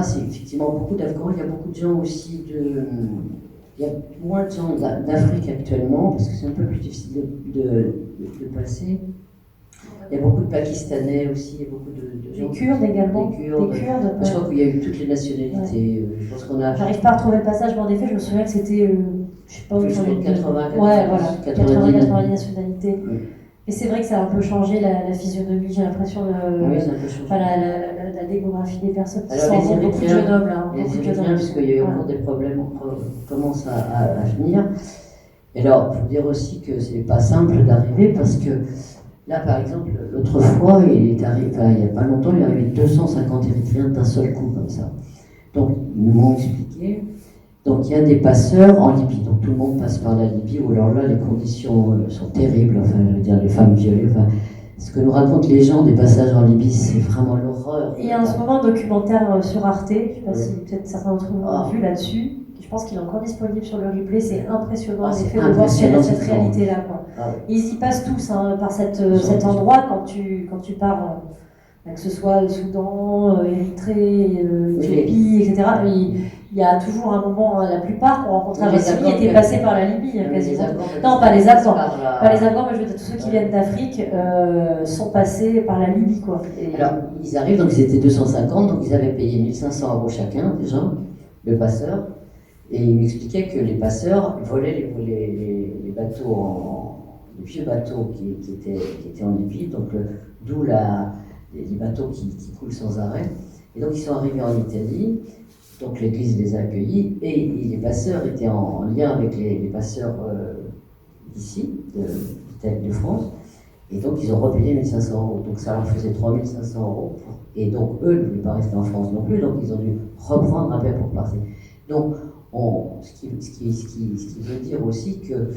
c'est effectivement beaucoup d'Afghans. Il y a beaucoup de gens aussi il y a moins de gens d'Afrique actuellement, parce que c'est un peu plus difficile de passer. Il y a beaucoup de Pakistanais aussi, il y a beaucoup de gens. Des Kurdes également. Des Kurdes. Je crois qu'il y a eu toutes les nationalités. Ouais. Je pense qu'on a. J'arrive pas à retrouver le passage, mais en effet, je me souviens que c'était, je sais pas où j'en ai 80, ouais, voilà, 90 nationalités. Oui. Et c'est vrai que ça a un peu changé la physionomie, j'ai l'impression, oui, ça a un peu changé. Enfin, la démographie des personnes qui alors, sont beaucoup de jeunes hommes là. Les Érythréens, puisqu'il y a eu encore des problèmes, on commence à venir. Et alors, il faut dire aussi que c'est pas simple d'arriver, parce que là, par exemple, l'autre fois, il est arrivé, il n'y a pas longtemps, il est arrivé 250 Érythréens d'un seul coup, comme ça. Donc, ils nous m'ont expliqué. Donc, il y a des passeurs en Libye. Donc, tout le monde passe par la Libye, où alors là, les conditions sont terribles. Enfin, je veux dire, les femmes violées. Enfin, ce que nous racontent les gens des passages en Libye, c'est vraiment l'horreur. Il y a en ce moment un documentaire sur Arte, je ne sais pas si peut-être certains d'entre vous l'ont vu là-dessus, je pense qu'il est encore disponible sur le replay, c'est impressionnant Ah, en c'est effet de voir impressionnant, cette c'est réalité-là, quoi. Ah ouais. Ils y passent tous par Ils cet ont- endroit quand tu pars, que ce soit le Soudan, Érythrée, Éthiopie, etc. Il y a toujours un moment, la plupart qu'on rencontrait à Oui, les Vassili Afghans, étaient passés par la Libye, Non, mais les quasiment. Afghans, Non, pas les Afghans. Pas les Afghans. Afghans, mais je veux dire, tous ceux qui Ouais. viennent d'Afrique sont passés par la Libye, quoi. Et- Alors, ils arrivent, donc ils étaient 250, donc ils avaient payé 1500 € chacun, déjà, le passeur. Et il m'expliquait que les passeurs volaient les bateaux, les vieux bateaux qui étaient en Libye, donc d'où les bateaux qui coulent sans arrêt. Et donc ils sont arrivés en Italie, donc l'église les a accueillis, et les passeurs étaient en lien avec les passeurs d'ici, d'Italie, de France. Et donc, ils ont repayé 1500 €. Donc, ça leur faisait 3500 €. Et donc, eux ne voulaient pas rester en France non plus. Donc, ils ont dû reprendre un peu pour passer. Donc, ce qui veut dire aussi que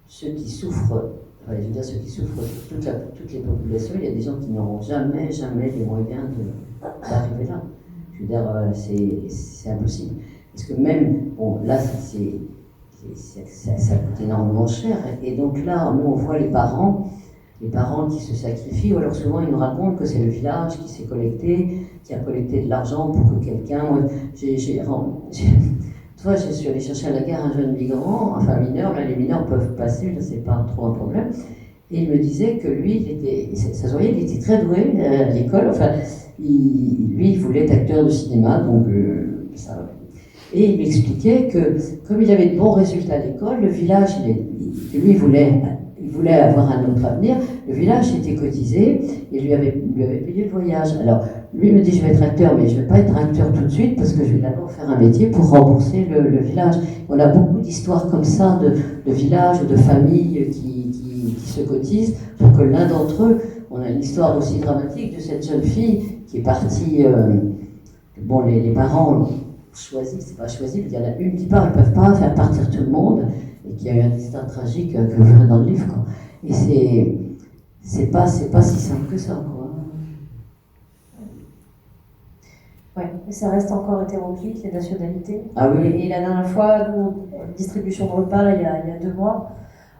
ceux qui souffrent, enfin, je veux dire, ceux qui souffrent, toutes les populations, il y a des gens qui n'auront jamais les moyens d'arriver là. Je veux dire, c'est impossible. Parce que même, bon, là, ça coûte énormément cher. Et donc là, nous, on voit les parents qui se sacrifient, ou alors souvent ils nous racontent que c'est le village qui s'est collecté, qui a collecté de l'argent pour que quelqu'un... Toi, je suis allée chercher à la gare un jeune migrant, enfin mineur, là les mineurs peuvent passer, là c'est pas trop un problème, et il me disait que lui, ça se voyait, il était très doué à l'école, enfin, lui, il voulait être acteur de cinéma, donc ça... Et il m'expliquait que, comme il avait de bons résultats à l'école, le village, lui, il voulait avoir un autre avenir, le village était cotisé et lui avait payé le voyage. Alors, lui il me dit, je vais être acteur, mais je ne vais pas être acteur tout de suite parce que je vais d'abord faire un métier pour rembourser le village. On a beaucoup d'histoires comme ça, de villages, de familles qui se cotisent pour que l'un d'entre eux, on a une histoire aussi dramatique de cette jeune fille qui est partie, bon, les parents choisi, c'est pas choisi, il y en a une qui part, ils ne peuvent pas faire partir tout le monde, et qui a eu un destin tragique que vous verrez dans le livre, quoi. Et c'est pas si simple que ça, quoi. Ouais, mais ça reste encore hétéroclite, les nationalités. Ah oui. Et la dernière fois, nous, distribution de repas, là, il y a 2 mois,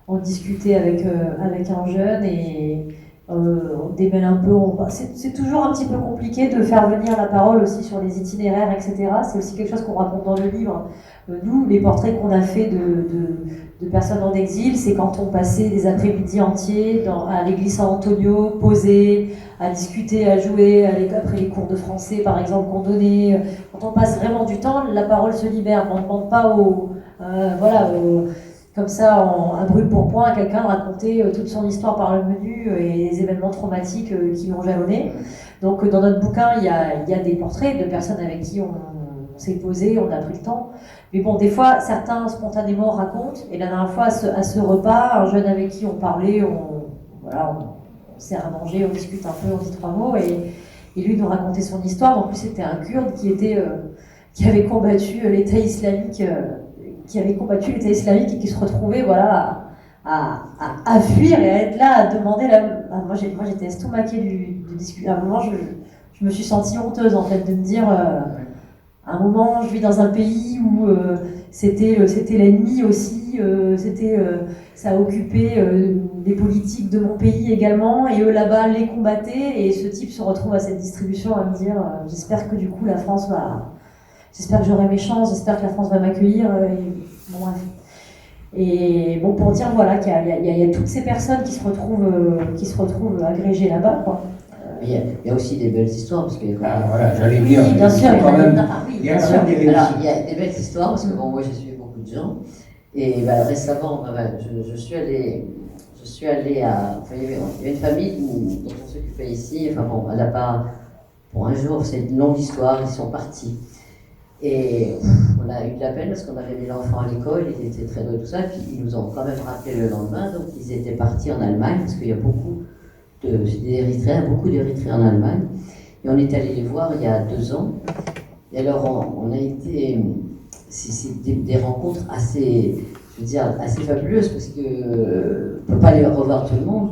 on discutait avec un jeune et on démêle un peu. C'est toujours un petit peu compliqué de faire venir la parole aussi sur les itinéraires, etc. C'est aussi quelque chose qu'on raconte dans le livre. Nous, les portraits qu'on a fait de personnes en exil, c'est quand on passait des après-midi entiers à l'église Saint-Antonio, posés, à discuter, à jouer, après les cours de français, par exemple, qu'on donnait. Quand on passe vraiment du temps, la parole se libère. On ne demande pas comme ça, à brûle pour point, à quelqu'un de raconter toute son histoire par le menu et les événements traumatiques qui l'ont jalonné. Donc, dans notre bouquin, il y a des portraits de personnes avec qui on s'est posé, on a pris le temps. Mais bon, des fois, certains spontanément racontent. Et la dernière fois, à ce repas, un jeune avec qui on parlait, on sert à manger, on discute un peu, on dit 3 mots. Et lui nous racontait son histoire. En plus, c'était un Kurde qui avait combattu l'État islamique. Et qui se retrouvait à fuir et à être là, à demander moi j'étais estomaquée du discours. À un moment, je me suis sentie honteuse en fait de me dire à un moment, je vis dans un pays où c'était l'ennemi aussi, ça a occupé les politiques de mon pays également, et eux là-bas les combattaient, et ce type se retrouve à cette distribution à me dire j'espère que du coup la France j'espère que j'aurai mes chances, j'espère que la France va m'accueillir, bon bref. Et bon, pour dire qu'il y a toutes ces personnes qui se retrouvent agrégées là-bas, quoi. Il y a aussi des belles histoires, parce que... voilà, j'allais dire, oui, bien sûr, quand même, oui, il y a bien quand sûr. même des Alors, réussites. il y a des belles histoires, parce que bon, moi j'ai suivi beaucoup de gens, et récemment, je suis allée à... Enfin, il y avait une famille dont on s'occupait ici, enfin bon, elle n'a pas... Pour un jour, c'est une longue histoire, ils sont partis. Et on a eu de la peine parce qu'on avait mis l'enfant à l'école, il était très doué, tout ça, puis ils nous ont quand même rappelé le lendemain, donc ils étaient partis en Allemagne, parce qu'il y a beaucoup d'Érythréens en Allemagne, et on est allé les voir il y a 2 ans, et alors on a été, c'est des rencontres assez, je veux dire, assez fabuleuses, parce que on ne peut pas aller revoir tout le monde,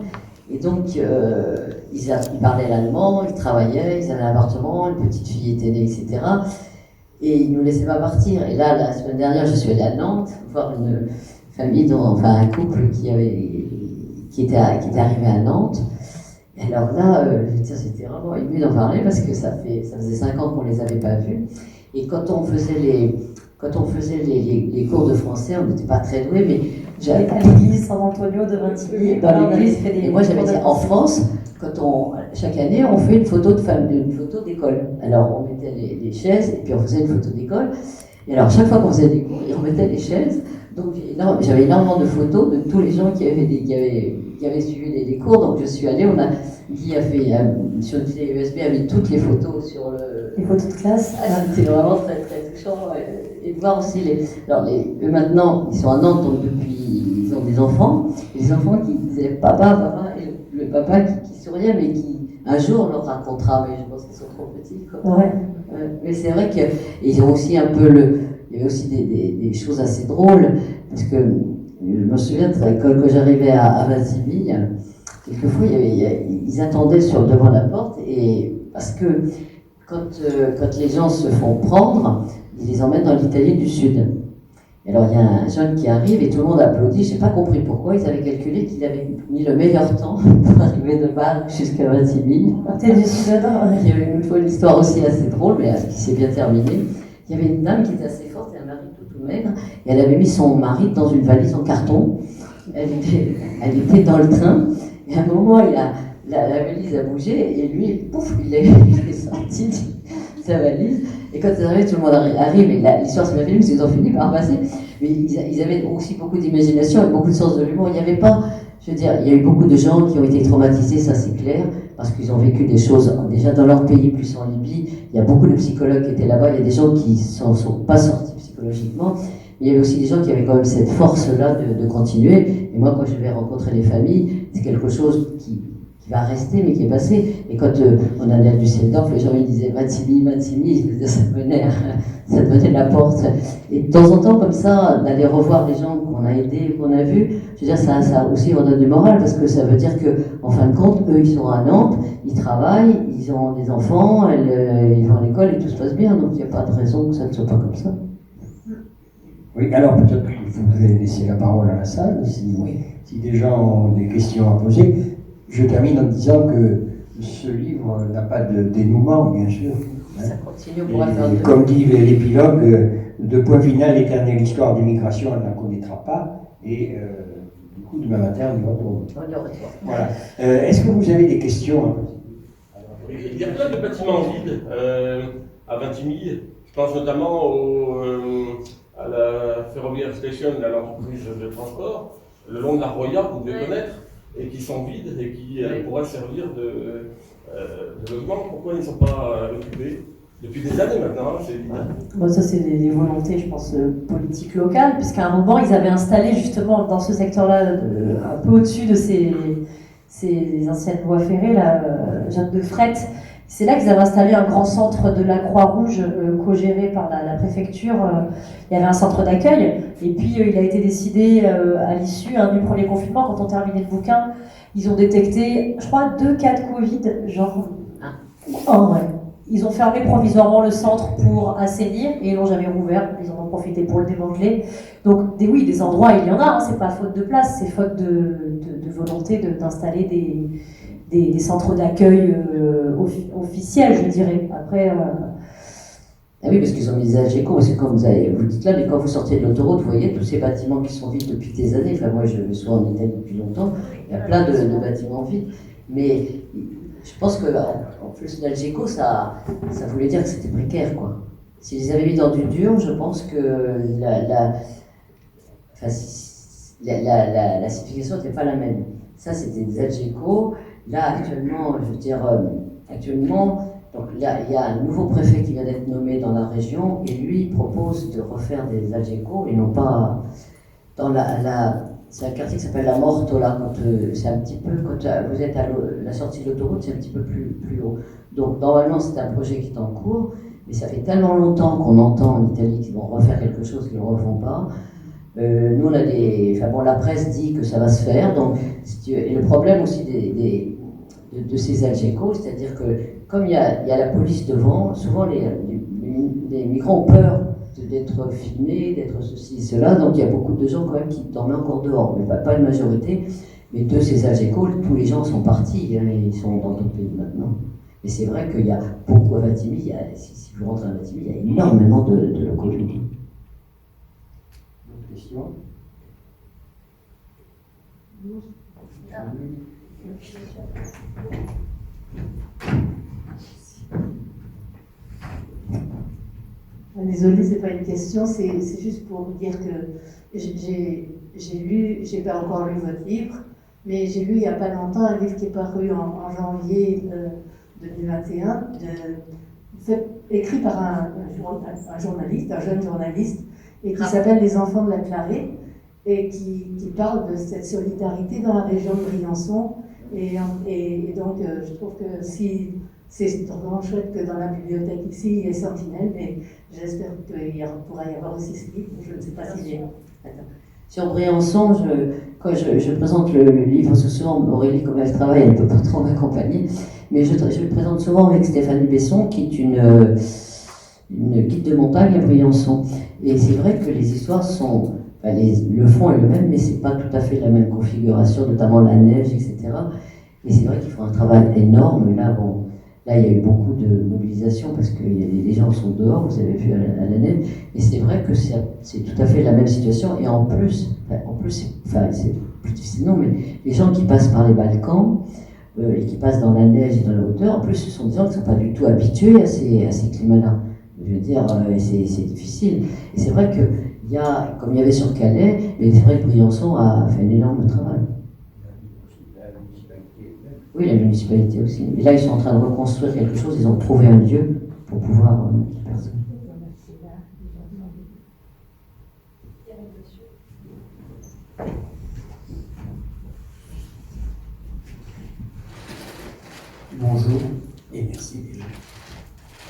et donc ils parlaient l'allemand, ils travaillaient, ils avaient un appartement, une petite fille était née, etc. Et ils ne nous laissaient pas partir. Et là, la semaine dernière, je suis allée à Nantes voir une famille, un couple qui était arrivé à Nantes. Et alors là, c'était vraiment ému d'en parler parce que ça faisait 5 ans qu'on ne les avait pas vus. Et quand on faisait les cours de français, on n'était pas très doués, mais j'allais à l'église San-Antonio de Vintimille. Dans l'église, et moi j'avais dit, en France, chaque année, on fait une photo d'école. Alors on mettait les chaises et puis on faisait une photo d'école. Et alors chaque fois qu'on faisait des cours, on mettait les chaises. Donc j'avais énormément de photos de tous les gens qui avaient suivi les cours. Donc je suis allée, Guy a fait, sur une clé USB, a mis toutes les photos sur les photos de classe. C'était vraiment très très touchant. Et de voir aussi eux maintenant, ils sont à Nantes, donc depuis, ils ont des enfants. Et les enfants qui disaient papa, et le papa qui souriait, mais qui un jour leur racontera, mais je pense qu'ils sont trop petits. Quoi. Ouais. Mais c'est vrai qu'ils ont aussi un peu il y avait aussi des choses assez drôles, parce que je me souviens quand j'arrivais à Vintimille, quelquefois ils attendaient devant la porte, et parce que quand les gens se font prendre, ils les emmènent dans l'Italie du Sud. Et alors il y a un jeune qui arrive et tout le monde applaudit, je n'ai pas compris pourquoi, ils avaient calculé qu'il avait mis le meilleur temps pour arriver de Bâle jusqu'à Vintimille. T'es du Sud. Il y avait une histoire aussi assez drôle, mais qui s'est bien terminée. Il y avait une dame qui était assez forte et un mari tout maigre, et elle avait mis son mari dans une valise en carton. Elle était dans le train, et à un moment, la valise a bougé, et lui, pouf, il est sorti de sa valise. Et quand ils arrivent, tout le monde arrive, et l'histoire s'est bien finie, parce qu'ils ont fini par passer. Mais ils avaient aussi beaucoup d'imagination et beaucoup de sens de l'humour. Il n'y avait pas, je veux dire, il y a eu beaucoup de gens qui ont été traumatisés, ça c'est clair, parce qu'ils ont vécu des choses déjà dans leur pays, plus en Libye. Il y a beaucoup de psychologues qui étaient là-bas, il y a des gens qui ne sont pas sortis psychologiquement, mais il y avait aussi des gens qui avaient quand même cette force-là de continuer. Et moi, quand je vais rencontrer les familles, c'est quelque chose qui va rester, mais qui est passé. Et quand on allait à Düsseldorf, les gens me disaient Vintimille, ça devenait la porte. Et de temps en temps, comme ça, d'aller revoir les gens qu'on a aidés, qu'on a vus, je veux dire, ça aussi redonne du moral, parce que ça veut dire qu'en fin de compte, eux, ils sont à Nantes, ils travaillent, ils ont des enfants, ils vont à l'école et tout se passe bien, donc il n'y a pas de raison que ça ne soit pas comme ça. Oui, alors peut-être qu'il faudrait laisser la parole à la salle, si des gens ont des questions à poser. Je termine en disant que ce livre n'a pas de dénouement, bien sûr. Ça continue, on pourra faire comme dit l'épilogue, de point final, l'éternelle histoire des migrations, elle ne la connaîtra pas. Et du coup, demain matin, on y retourne. Voilà. Est-ce que vous avez des questions? Il y a plein de bâtiments vides à Vintimille. Je pense notamment à la Ferroviaire Station, à l'entreprise de transport, le long de la Roya, vous devez connaître, et qui sont vides et qui pourraient servir de logement. Pourquoi ils ne sont pas occupés depuis des années maintenant, c'est évident. Bon, ça, c'est des volontés, je pense, politiques locales, puisqu'à un moment, ils avaient installé justement dans ce secteur-là, un peu au-dessus de ces anciennes voies ferrées, Jacques de Fret. C'est là qu'ils avaient installé un grand centre de la Croix-Rouge, co-géré par la préfecture. Il y avait un centre d'accueil, et puis il a été décidé à l'issue du premier confinement, quand on terminait le bouquin, ils ont détecté, je crois, 2 cas de Covid, genre. Ouais. Ils ont fermé provisoirement le centre pour assainir et ils l'ont jamais rouvert. Ils en ont profité pour le démanteler. Donc, des endroits, il y en a. C'est pas faute de place, c'est faute de volonté d'installer des centres d'accueil officiels, je dirais. Après. Ah oui, parce qu'ils ont mis des Algeco, parce que comme vous dites là, mais quand vous sortez de l'autoroute, vous voyez tous ces bâtiments qui sont vides depuis des années. Enfin, moi, je vais souvent en Italie depuis longtemps. Il y a plein de bâtiments vides. Mais je pense qu'en plus l'Algeco, ça voulait dire que c'était précaire, quoi. S'ils les avaient mis dans du dur, je pense que la signification n'était pas la même. Ça, c'était des Algeco. Là, actuellement, je veux dire, donc là, il y a un nouveau préfet qui vient d'être nommé dans la région, et lui propose de refaire des Algeco, et non pas dans c'est un quartier qui s'appelle la Mortola, c'est un petit peu, quand vous êtes à la sortie de l'autoroute, c'est un petit peu plus haut. Donc normalement c'est un projet qui est en cours, mais ça fait tellement longtemps qu'on entend en Italie qu'ils vont refaire quelque chose qu'ils ne refont pas. Nous on a la presse dit que ça va se faire, donc, et le problème aussi de ces Algeco, c'est-à-dire que comme il y a la police devant, souvent les migrants ont peur d'être filmés, d'être ceci, cela, donc il y a beaucoup de gens quand même qui dormaient encore dehors, mais pas une majorité. Mais de ces Algéco, tous les gens sont partis, hein, et ils sont dans d'autres pays maintenant. Et c'est vrai qu'il y a beaucoup à Vintimille, si vous rentrez à Vintimille, il y a énormément de locaux. D'autres questions? Désolée, c'est pas une question, c'est juste pour vous dire que j'ai lu, j'ai pas encore lu votre livre, mais j'ai lu il y a pas longtemps un livre qui est paru en janvier 2021, écrit par un journaliste, un jeune journaliste, et qui s'appelle Les Enfants de la Clarée, et qui parle de cette solidarité dans la région de Briançon. Et donc, je trouve que si c'est vraiment chouette que dans la bibliothèque ici, il y ait Sentinelle, mais j'espère qu'il pourra y avoir aussi ce livre. Je ne sais pas s'il est. Sur Briançon, quand je présente le livre ce soir, Aurélie, comme elle travaille, elle ne peut pas trop m'accompagner, mais je le présente souvent avec Stéphanie Besson, qui est une guide de montagne à Briançon. Et c'est vrai que les histoires sont... Enfin, le fond est le même, mais c'est pas tout à fait la même configuration, notamment la neige, etc. Et c'est vrai qu'il faut un travail énorme. Là, il y a eu beaucoup de mobilisation parce que les gens sont dehors, vous avez vu à la neige. Et c'est vrai que c'est tout à fait la même situation. Et en plus c'est plus difficile, non, mais les gens qui passent par les Balkans et qui passent dans la neige et dans la hauteur, en plus, ce sont des gens qui ne sont pas du tout habitués à ces climats-là. Je veux dire, c'est difficile. Et c'est vrai que comme il y avait sur Calais, mais c'est vrai que Briançon a fait un énorme travail. Oui, la municipalité aussi. Et là, ils sont en train de reconstruire quelque chose, ils ont trouvé un lieu pour pouvoir faire ça. Bonjour et merci.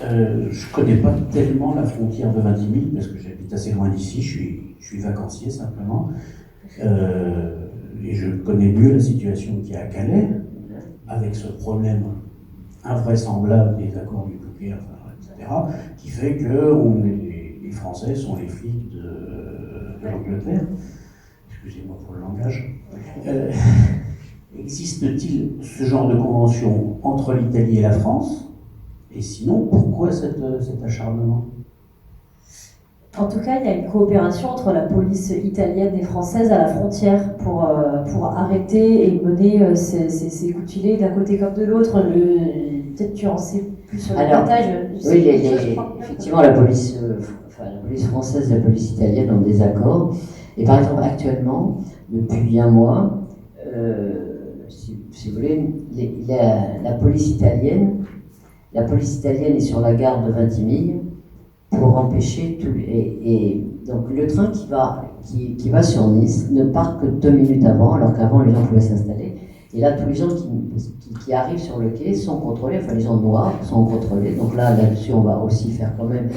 Je ne connais pas tellement la frontière de Vintimille parce que j'habite assez loin d'ici, je suis vacancier simplement. Et je connais mieux la situation qu'il y a à Calais, avec ce problème invraisemblable des accords du Touquet, etc., qui fait que les Français sont les flics de l'Angleterre. Excusez-moi pour le langage. Existe-t-il ce genre de convention entre l'Italie et la France? Et sinon, pourquoi cet acharnement? En tout cas, il y a une coopération entre la police italienne et française à la frontière pour arrêter et mener ces coups de filet d'un côté comme de l'autre. Peut-être tu en sais plus sur le détail. Oui, effectivement, la police française et la police italienne ont des accords. Et par exemple, actuellement, depuis un mois, si vous voulez, la police italienne est sur la gare de Vintimille pour empêcher tout. Et donc le train qui va sur Nice ne part que 2 minutes avant, alors qu'avant les gens pouvaient s'installer. Et là, tous les gens qui arrivent sur le quai sont contrôlés, enfin les gens noirs sont contrôlés. Donc là-dessus, on va aussi faire quand même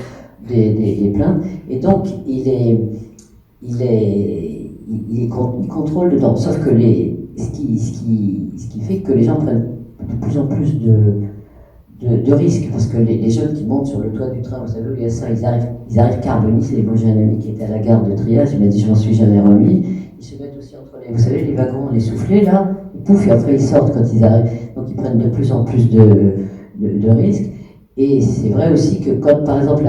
des plaintes. Et donc il contrôle dedans. Sauf que ce qui fait que les gens prennent de plus en plus de risques, parce que les jeunes qui montent sur le toit du train, vous savez où il y a ça, ils arrivent carbonisés. Moi j'ai un ami qui était à la gare de Triage, il m'a dit je m'en suis jamais remis. Ils se mettent aussi entre vous savez, les wagons, les soufflets là, ils pouffent et après ils sortent quand ils arrivent. Donc ils prennent de plus en plus de risques. Et c'est vrai aussi que quand par exemple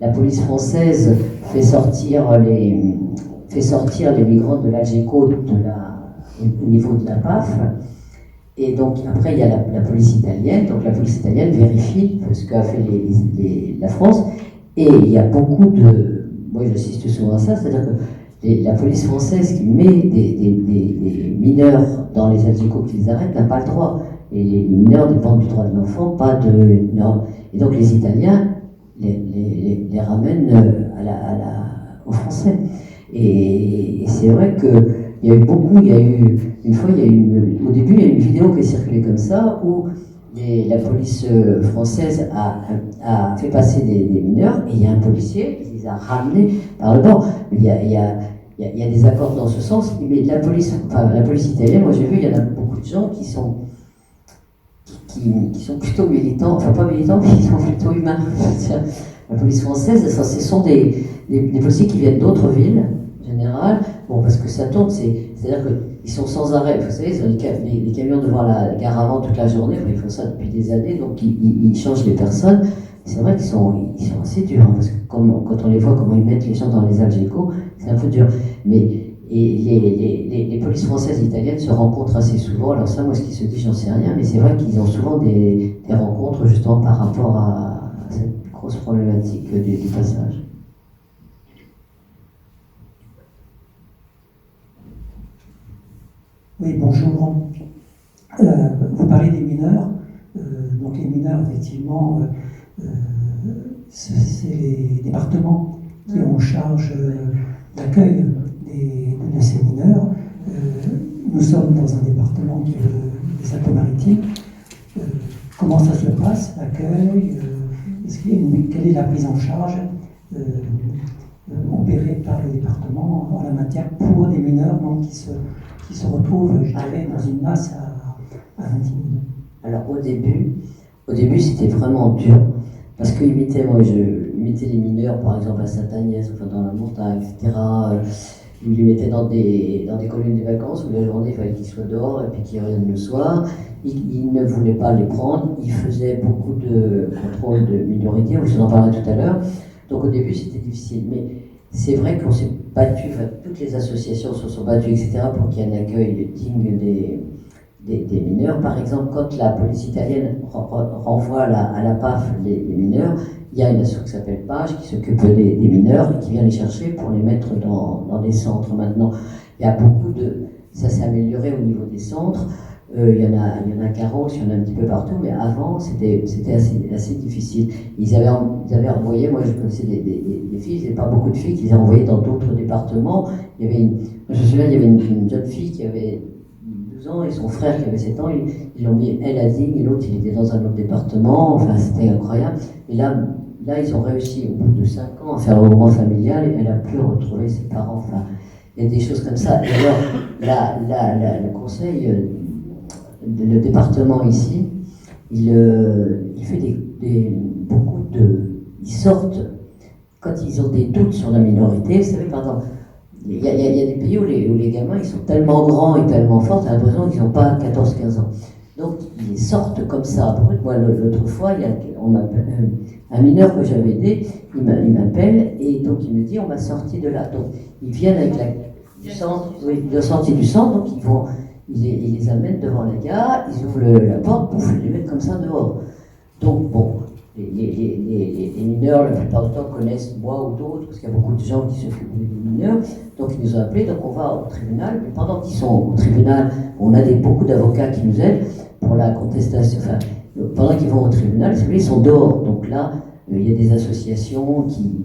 la police française fait sortir les migrants de l'Algeco au niveau de la PAF, et donc après il y a la police italienne, donc la police italienne vérifie ce qu'a fait la France, et il y a beaucoup moi j'assiste souvent à ça, c'est-à-dire que la police française qui met des mineurs dans les Algeco qu'ils arrêtent n'a pas le droit, et les mineurs dépendent du droit de l'enfant, pas de normes. Et donc les Italiens les ramènent aux Français. Et c'est vrai qu'il y a eu au début, il y a eu une vidéo qui est circulée comme ça, où la police française a fait passer des mineurs, et il y a un policier qui les a ramenés par le bord. Il y a des accords dans ce sens, mais la police italienne, moi j'ai vu, il y en a beaucoup de gens qui sont plutôt militants, enfin pas militants, mais qui sont plutôt humains. La police française, ce sont des policiers qui viennent d'autres villes, en général. Bon, parce que ça tourne, c'est-à-dire qu'ils sont sans arrêt. Vous savez, ils ont les camions devant la gare avant toute la journée, ils font ça depuis des années, donc ils changent les personnes. C'est vrai qu'ils sont assez durs, hein, parce que quand on les voit, comment ils mettent les gens dans les Algeco, c'est un peu dur. Mais les polices françaises et italiennes se rencontrent assez souvent. Alors ça, moi, ce qui se dit, j'en sais rien, mais c'est vrai qu'ils ont souvent des rencontres justement par rapport à cette grosse problématique du passage. Oui, bonjour. Vous parlez des mineurs. Donc les mineurs, effectivement, c'est les départements qui ont en charge l'accueil de ces mineurs. Nous sommes dans un département qui est des Alpes-Maritimes. Comment ça se passe, l'accueil quelle est la prise en charge opérée par le département en la matière pour des mineurs donc, qui se retrouvent, je dirais, dans une masse à 20 000. Alors au début c'était vraiment dur, parce que je imitais les mineurs, par exemple à Sainte-Agnès, enfin dans la montagne, etc. Ils les mettaient dans des colonies de vacances où la journée il fallait qu'ils soient dehors et puis qu'ils reviennent le soir. Ils ne voulaient pas les prendre, ils faisaient beaucoup de contrôle de minorité, je vous en parlerai tout à l'heure. Donc au début c'était difficile, mais c'est vrai qu'on s'est battu, enfin, toutes les associations se sont battues, etc., pour qu'il y ait un accueil digne des mineurs. Par exemple, quand la police italienne renvoie à la PAF les mineurs, il y a une association qui s'appelle Page qui s'occupe des mineurs et qui vient les chercher pour les mettre dans des centres. Maintenant, il y a ça s'est amélioré au niveau des centres. Il y en a à Carros, il y en a un petit peu partout, mais avant c'était assez difficile. Ils avaient envoyé, moi je connaissais des filles, il n'y avait pas beaucoup de filles qu'ils avaient envoyées dans d'autres départements. Je me souviens, il y avait une jeune fille qui avait 12 ans et son frère qui avait 7 ans, ils l'ont mis elle à Digne et l'autre il était dans un autre département, enfin c'était incroyable. Et là ils ont réussi au bout de 5 ans à faire le regroupement familial et elle a pu retrouver ses parents. Enfin, il y a des choses comme ça. Et alors, le conseil, le département ici, il fait ils sortent, quand ils ont des doutes sur la minorité, vous savez, par exemple, il y a des pays où les gamins, ils sont tellement grands et tellement forts, t'as l'impression qu'ils n'ont pas 14-15 ans. Donc, ils sortent comme ça. Moi, l'autre fois, on m'appelle, un mineur que j'avais aidé, il m'appelle, et donc il me dit, on m'a sorti de là. Donc, ils viennent avec le sortie du centre, donc ils les amènent devant la gare, ils ouvrent la porte, pouf, ils les mettent comme ça dehors. Donc, bon, les mineurs, la plupart du temps, connaissent moi ou d'autres, parce qu'il y a beaucoup de gens qui s'occupent des mineurs, donc ils nous ont appelés, donc on va au tribunal, mais pendant qu'ils sont au tribunal, on a beaucoup d'avocats qui nous aident pour la contestation, enfin, pendant qu'ils vont au tribunal, ils sont dehors, donc là, il y a des associations qui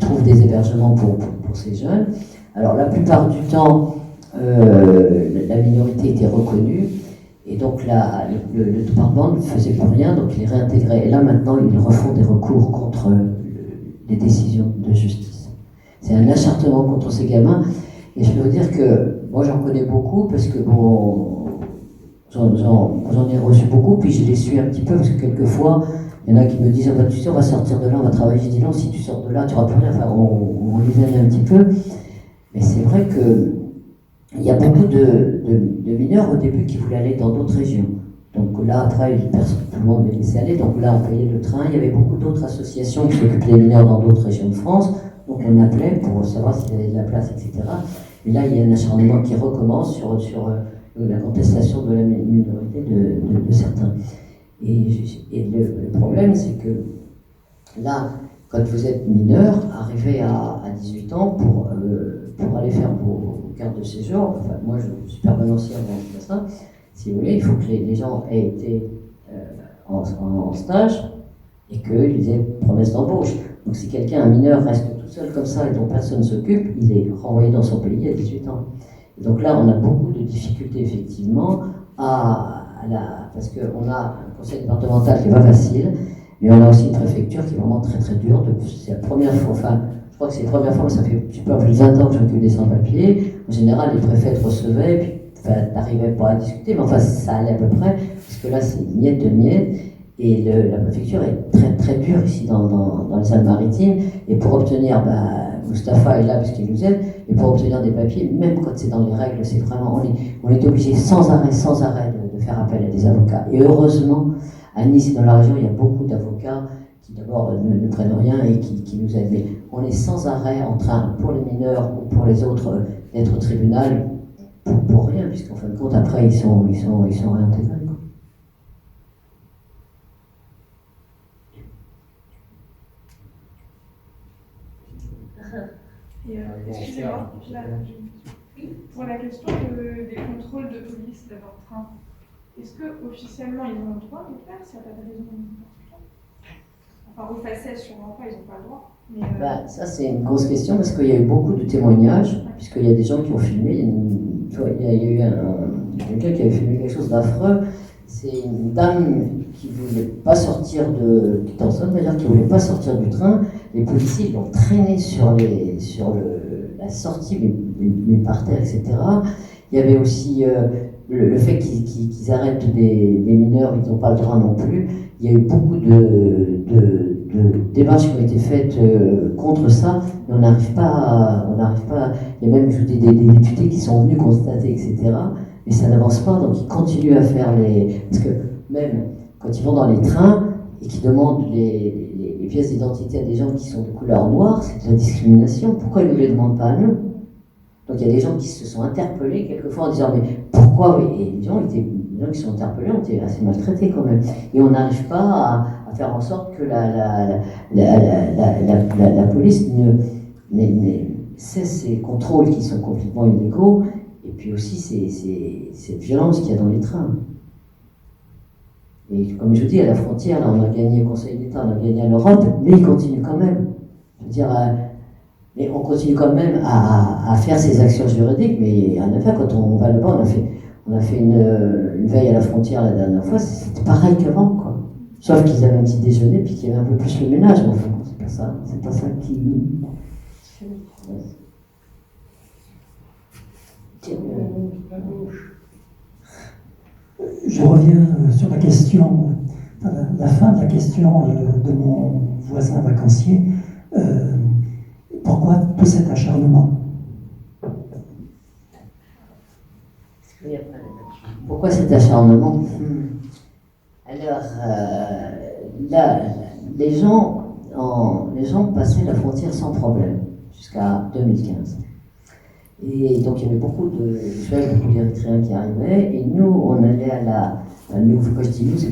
trouvent des hébergements pour ces jeunes. Alors, la plupart du temps, la minorité était reconnue, et donc le département ne faisait plus rien, donc il les réintégrait. Et là maintenant, ils refont des recours contre les décisions de justice. C'est un acharnement contre ces gamins, et je peux vous dire que moi j'en connais beaucoup, parce que bon, j'en ai reçu beaucoup, puis je les suis un petit peu, parce que quelquefois, il y en a qui me disent, oh, bah, tu sais, on va sortir de là, on va travailler. Je dis non, si tu sors de là, tu n'auras plus rien. Enfin, on les aide un petit peu, mais c'est vrai que il y a beaucoup de mineurs au début qui voulaient aller dans d'autres régions. Donc là, après, tout le monde les laissait aller. Donc là, on payait le train. Il y avait beaucoup d'autres associations qui s'occupaient des mineurs dans d'autres régions de France. Donc on appelait pour savoir s'il y avait de la place, etc. Et là, il y a un acharnement qui recommence sur la contestation de la minorité de certains. Et le problème, c'est que là, quand vous êtes mineur, arrivé à 18 ans pour aller faire vos cartes de séjour, enfin, moi je suis permanencier avant ça, si vous voulez, il faut que les gens aient été en stage et qu'ils aient promesse d'embauche. Donc si un mineur reste tout seul comme ça et dont personne ne s'occupe, il est renvoyé dans son pays à 18 ans. Et donc là, on a beaucoup de difficultés effectivement parce qu'on a un conseil départemental qui n'est pas facile, mais on a aussi une préfecture qui est vraiment très très dure. C'est la première fois, enfin, je crois que c'est la première fois, mais ça fait plus de 20 ans que je m'occupe des sans-papiers. En général, les préfets te recevaient, puis t'arrivais pas à discuter, mais enfin ça allait à peu près, parce que là c'est miette de miette, et la préfecture est très très dure ici dans les Alpes-Maritimes, et pour obtenir, Mustapha est là parce qu'il nous aide, et pour obtenir des papiers, même quand c'est dans les règles, c'est vraiment, on est obligé sans arrêt de faire appel à des avocats. Et heureusement, à Nice et dans la région, il y a beaucoup d'avocats qui d'abord ne prennent rien et qui nous aident. Mais on est sans arrêt en train, pour les mineurs ou pour les autres, d'être au tribunal pour rien, puisqu'en fin de compte, après, ils sont réintégrés. Et excusez-moi, pour la question des contrôles de police dans leur train, est-ce que officiellement ils ont le droit de le faire s'il n'y a pas de raison? Enfin, au faciès, sûrement pas, ils n'ont pas le droit. Mais Ça, c'est une grosse question parce qu'il y a eu beaucoup de témoignages, puisqu'il y a des gens qui ont filmé. Il y a eu quelqu'un qui avait filmé quelque chose d'affreux. C'est une dame qui ne voulait pas sortir qui était enceinte d'ailleurs, qui ne voulait pas sortir du train. Les policiers l'ont traînée sur la sortie, mais par terre, etc. Il y avait aussi le fait qu'ils arrêtent des mineurs, ils n'ont pas le droit non plus. Il y a eu beaucoup de démarches qui ont été faites contre ça, mais on n'arrive pas. Il y a même des députés qui sont venus constater, etc. Mais ça n'avance pas, donc ils continuent à faire parce que même quand ils vont dans les trains et qu'ils demandent les pièces d'identité à des gens qui sont de couleur noire, c'est de la discrimination. Pourquoi ils ne les demandent pas à nous? Donc il y a des gens qui se sont interpellés quelquefois en disant mais pourquoi? Et les gens qui sont interpellés ont été assez maltraités quand même. Et on n'arrive pas à faire en sorte que la police cesse ces contrôles qui sont complètement illégaux, et puis aussi cette violence qu'il y a dans les trains. Et comme je dis, à la frontière, là, on a gagné au Conseil d'État, on a gagné à l'Europe, mais ils continuent quand même. Je veux dire, mais on continue quand même à faire ces actions juridiques, mais en effet, quand on va là-bas, on a fait une veille à la frontière la dernière fois, c'était pareil qu'avant, quoi. Sauf qu'ils avaient un petit déjeuner, puis qu'il y avait un peu plus le ménage, mais enfin, c'est pas ça qui... Je reviens sur la question, la fin de la question de mon voisin vacancier. Pourquoi tout cet acharnement? Pourquoi cet acharnement? Alors, là, les gens passaient la frontière sans problème jusqu'à 2015. Et donc il y avait beaucoup d'Érythréens qui arrivaient, et nous, on allait quand je dis nous, c'est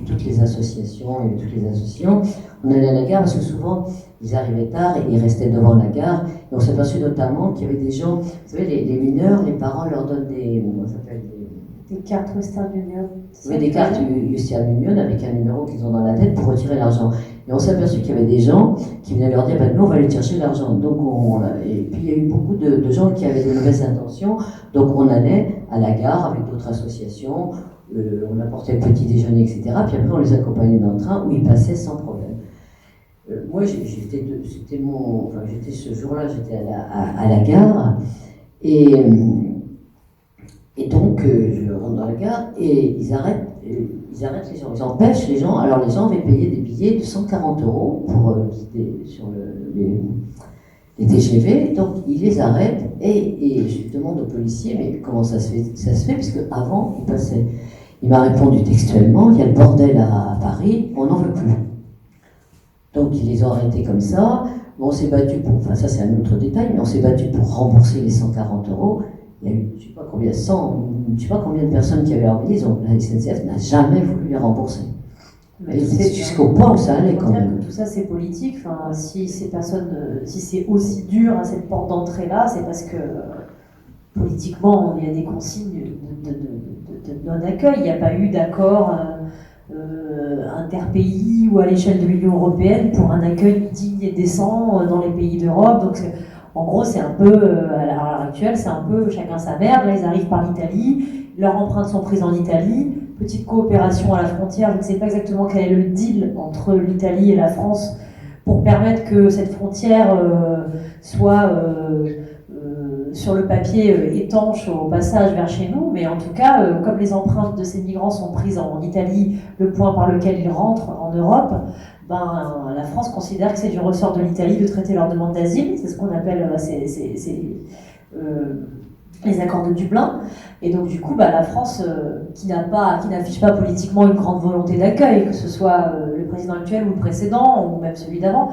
toutes les associations, et toutes les associations, on allait à la gare parce que souvent, ils arrivaient tard et ils restaient devant la gare, et on s'est aperçu notamment qu'il y avait des gens, vous savez, les mineurs, les parents leur donnent des cartes Western Union. Oui, des cartes Western Union avec un numéro qu'ils ont dans la tête pour retirer l'argent. Et on s'est aperçu qu'il y avait des gens qui venaient leur dire nous on va aller chercher l'argent. Donc et puis il y a eu beaucoup de gens qui avaient de mauvaises intentions. Donc on allait à la gare avec d'autres associations, on apportait le petit déjeuner, etc. Puis après on les accompagnait dans le train où ils passaient sans problème. Moi j'étais ce jour-là, j'étais à la gare et donc je rentre dans la gare et ils arrêtent les gens, ils empêchent les gens. Alors les gens avaient payé des billets de 140 € pour quitter sur les TGV, donc ils les arrêtent et je demande au policier mais comment ça se fait parce qu'avant ils passaient. Il m'a répondu textuellement, il y a le bordel à Paris, on n'en veut plus. Donc ils les ont arrêtés comme ça. Bon, on s'est battu ça c'est un autre détail, mais on s'est battu pour rembourser les 140 €. Il y a eu, je ne sais pas combien de personnes qui avaient organisé, la SNCF n'a jamais voulu les rembourser. Mais c'est jusqu'au point où ça allait quand même. Tout ça c'est politique, enfin, si ces personnes, si c'est aussi dur à cette porte d'entrée là, c'est parce que politiquement il y a des consignes de non-accueil, il n'y a pas eu d'accord interpays ou à l'échelle de l'Union Européenne pour un accueil digne et décent dans les pays d'Europe. Donc en gros, c'est un peu, à l'heure actuelle, c'est un peu chacun sa merde. Là, ils arrivent par l'Italie, leurs empreintes sont prises en Italie, petite coopération à la frontière. Je ne sais pas exactement quel est le deal entre l'Italie et la France pour permettre que cette frontière soit sur le papier étanche au passage vers chez nous, mais en tout cas, comme les empreintes de ces migrants sont prises en Italie, le point par lequel ils rentrent en Europe, la France considère que c'est du ressort de l'Italie de traiter leur demande d'asile, c'est ce qu'on appelle les accords de Dublin, et donc du coup la France qui n'affiche pas politiquement une grande volonté d'accueil, que ce soit le président actuel ou le précédent, ou même celui d'avant,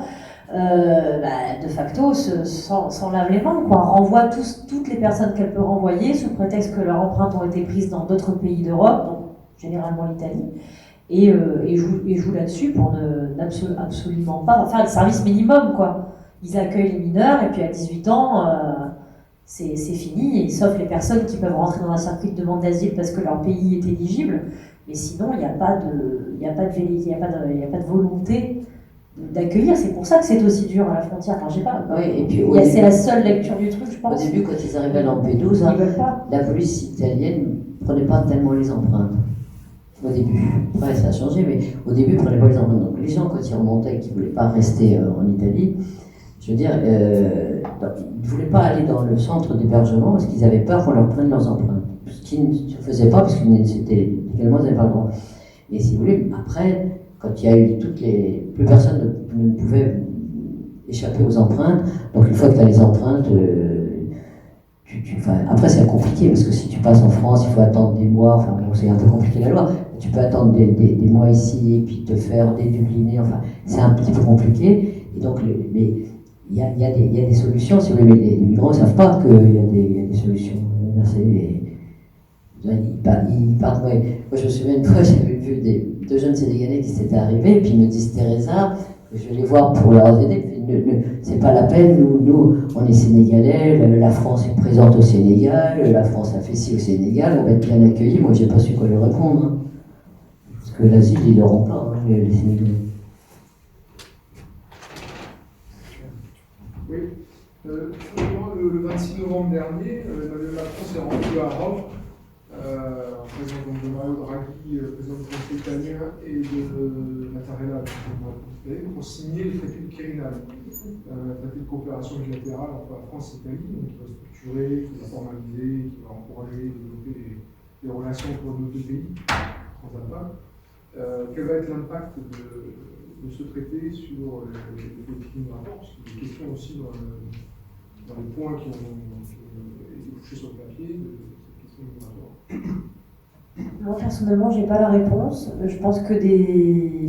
de facto s'en lave les mains, quoi. Renvoie toutes les personnes qu'elle peut renvoyer sous prétexte que leurs empreintes ont été prises dans d'autres pays d'Europe, donc généralement l'Italie, et joue là-dessus pour absolument pas faire le service minimum, quoi. Ils accueillent les mineurs et puis à 18 ans c'est fini, sauf les personnes qui peuvent rentrer dans un circuit de demande d'asile parce que leur pays est éligible, mais sinon il n'y a pas de volonté d'accueillir. C'est pour ça que c'est aussi dur à la frontière. Enfin, je sais pas. Oui, et puis c'est la seule lecture du truc, je pense. Au début, quand ils arrivaient à Lampedusa, la police italienne ne prenait pas tellement les empreintes. Au début. Après, ça a changé, mais au début, ils ne prenaient pas les empreintes. Donc les gens, quand ils remontaient et qu'ils ne voulaient pas rester en Italie, je veux dire, ils ne voulaient pas aller dans le centre d'hébergement parce qu'ils avaient peur qu'on leur prenne leurs empreintes. Ce qu'ils ne faisaient pas parce que c'était légalement, ils n'avaient pas le droit. Et si vous voulez, après, quand il y a eu plus personne ne pouvait échapper aux empreintes, donc une fois que tu as les empreintes, après c'est compliqué parce que si tu passes en France, il faut attendre des mois, enfin bon, c'est un peu compliqué la loi, tu peux attendre des mois ici et puis te faire dédubliner, enfin c'est un petit peu compliqué, et donc mais il y a des solutions, si vous voulez, mais les migrants ne savent pas qu'il y a des solutions. Ils partent, moi je me souviens une fois, j'avais vu deux jeunes Sénégalais qui s'étaient arrivés, et puis ils me disent Teresa, je vais les voir pour leur aider. C'est pas la peine, nous on est Sénégalais, la France est présente au Sénégal, la France a fait ci au Sénégal, on va être bien accueillis. Moi j'ai pas su quoi leur répondre, hein. Parce que l'asile ils l'auront pas, hein, les Sénégalais. Oui, le 26 novembre dernier, Emmanuel Macron s'est rendu à Rome, en présence de Mario Draghi, président du Conseil italien, et de Mattarella, pour signer le traité de Quirinal, un traité de coopération bilatérale entre la France et l'Italie, qui va structurer, qui va formaliser, qui va encourager et développer les relations entre nos deux pays transatlantiques. Quel va être l'impact de ce traité sur les politiques migratoires? Parce qu'il y a des questions aussi dans les points qui ont été touchés sur le papier de cette question migratoire. Moi personnellement, j'ai pas la réponse. Je pense que j'ai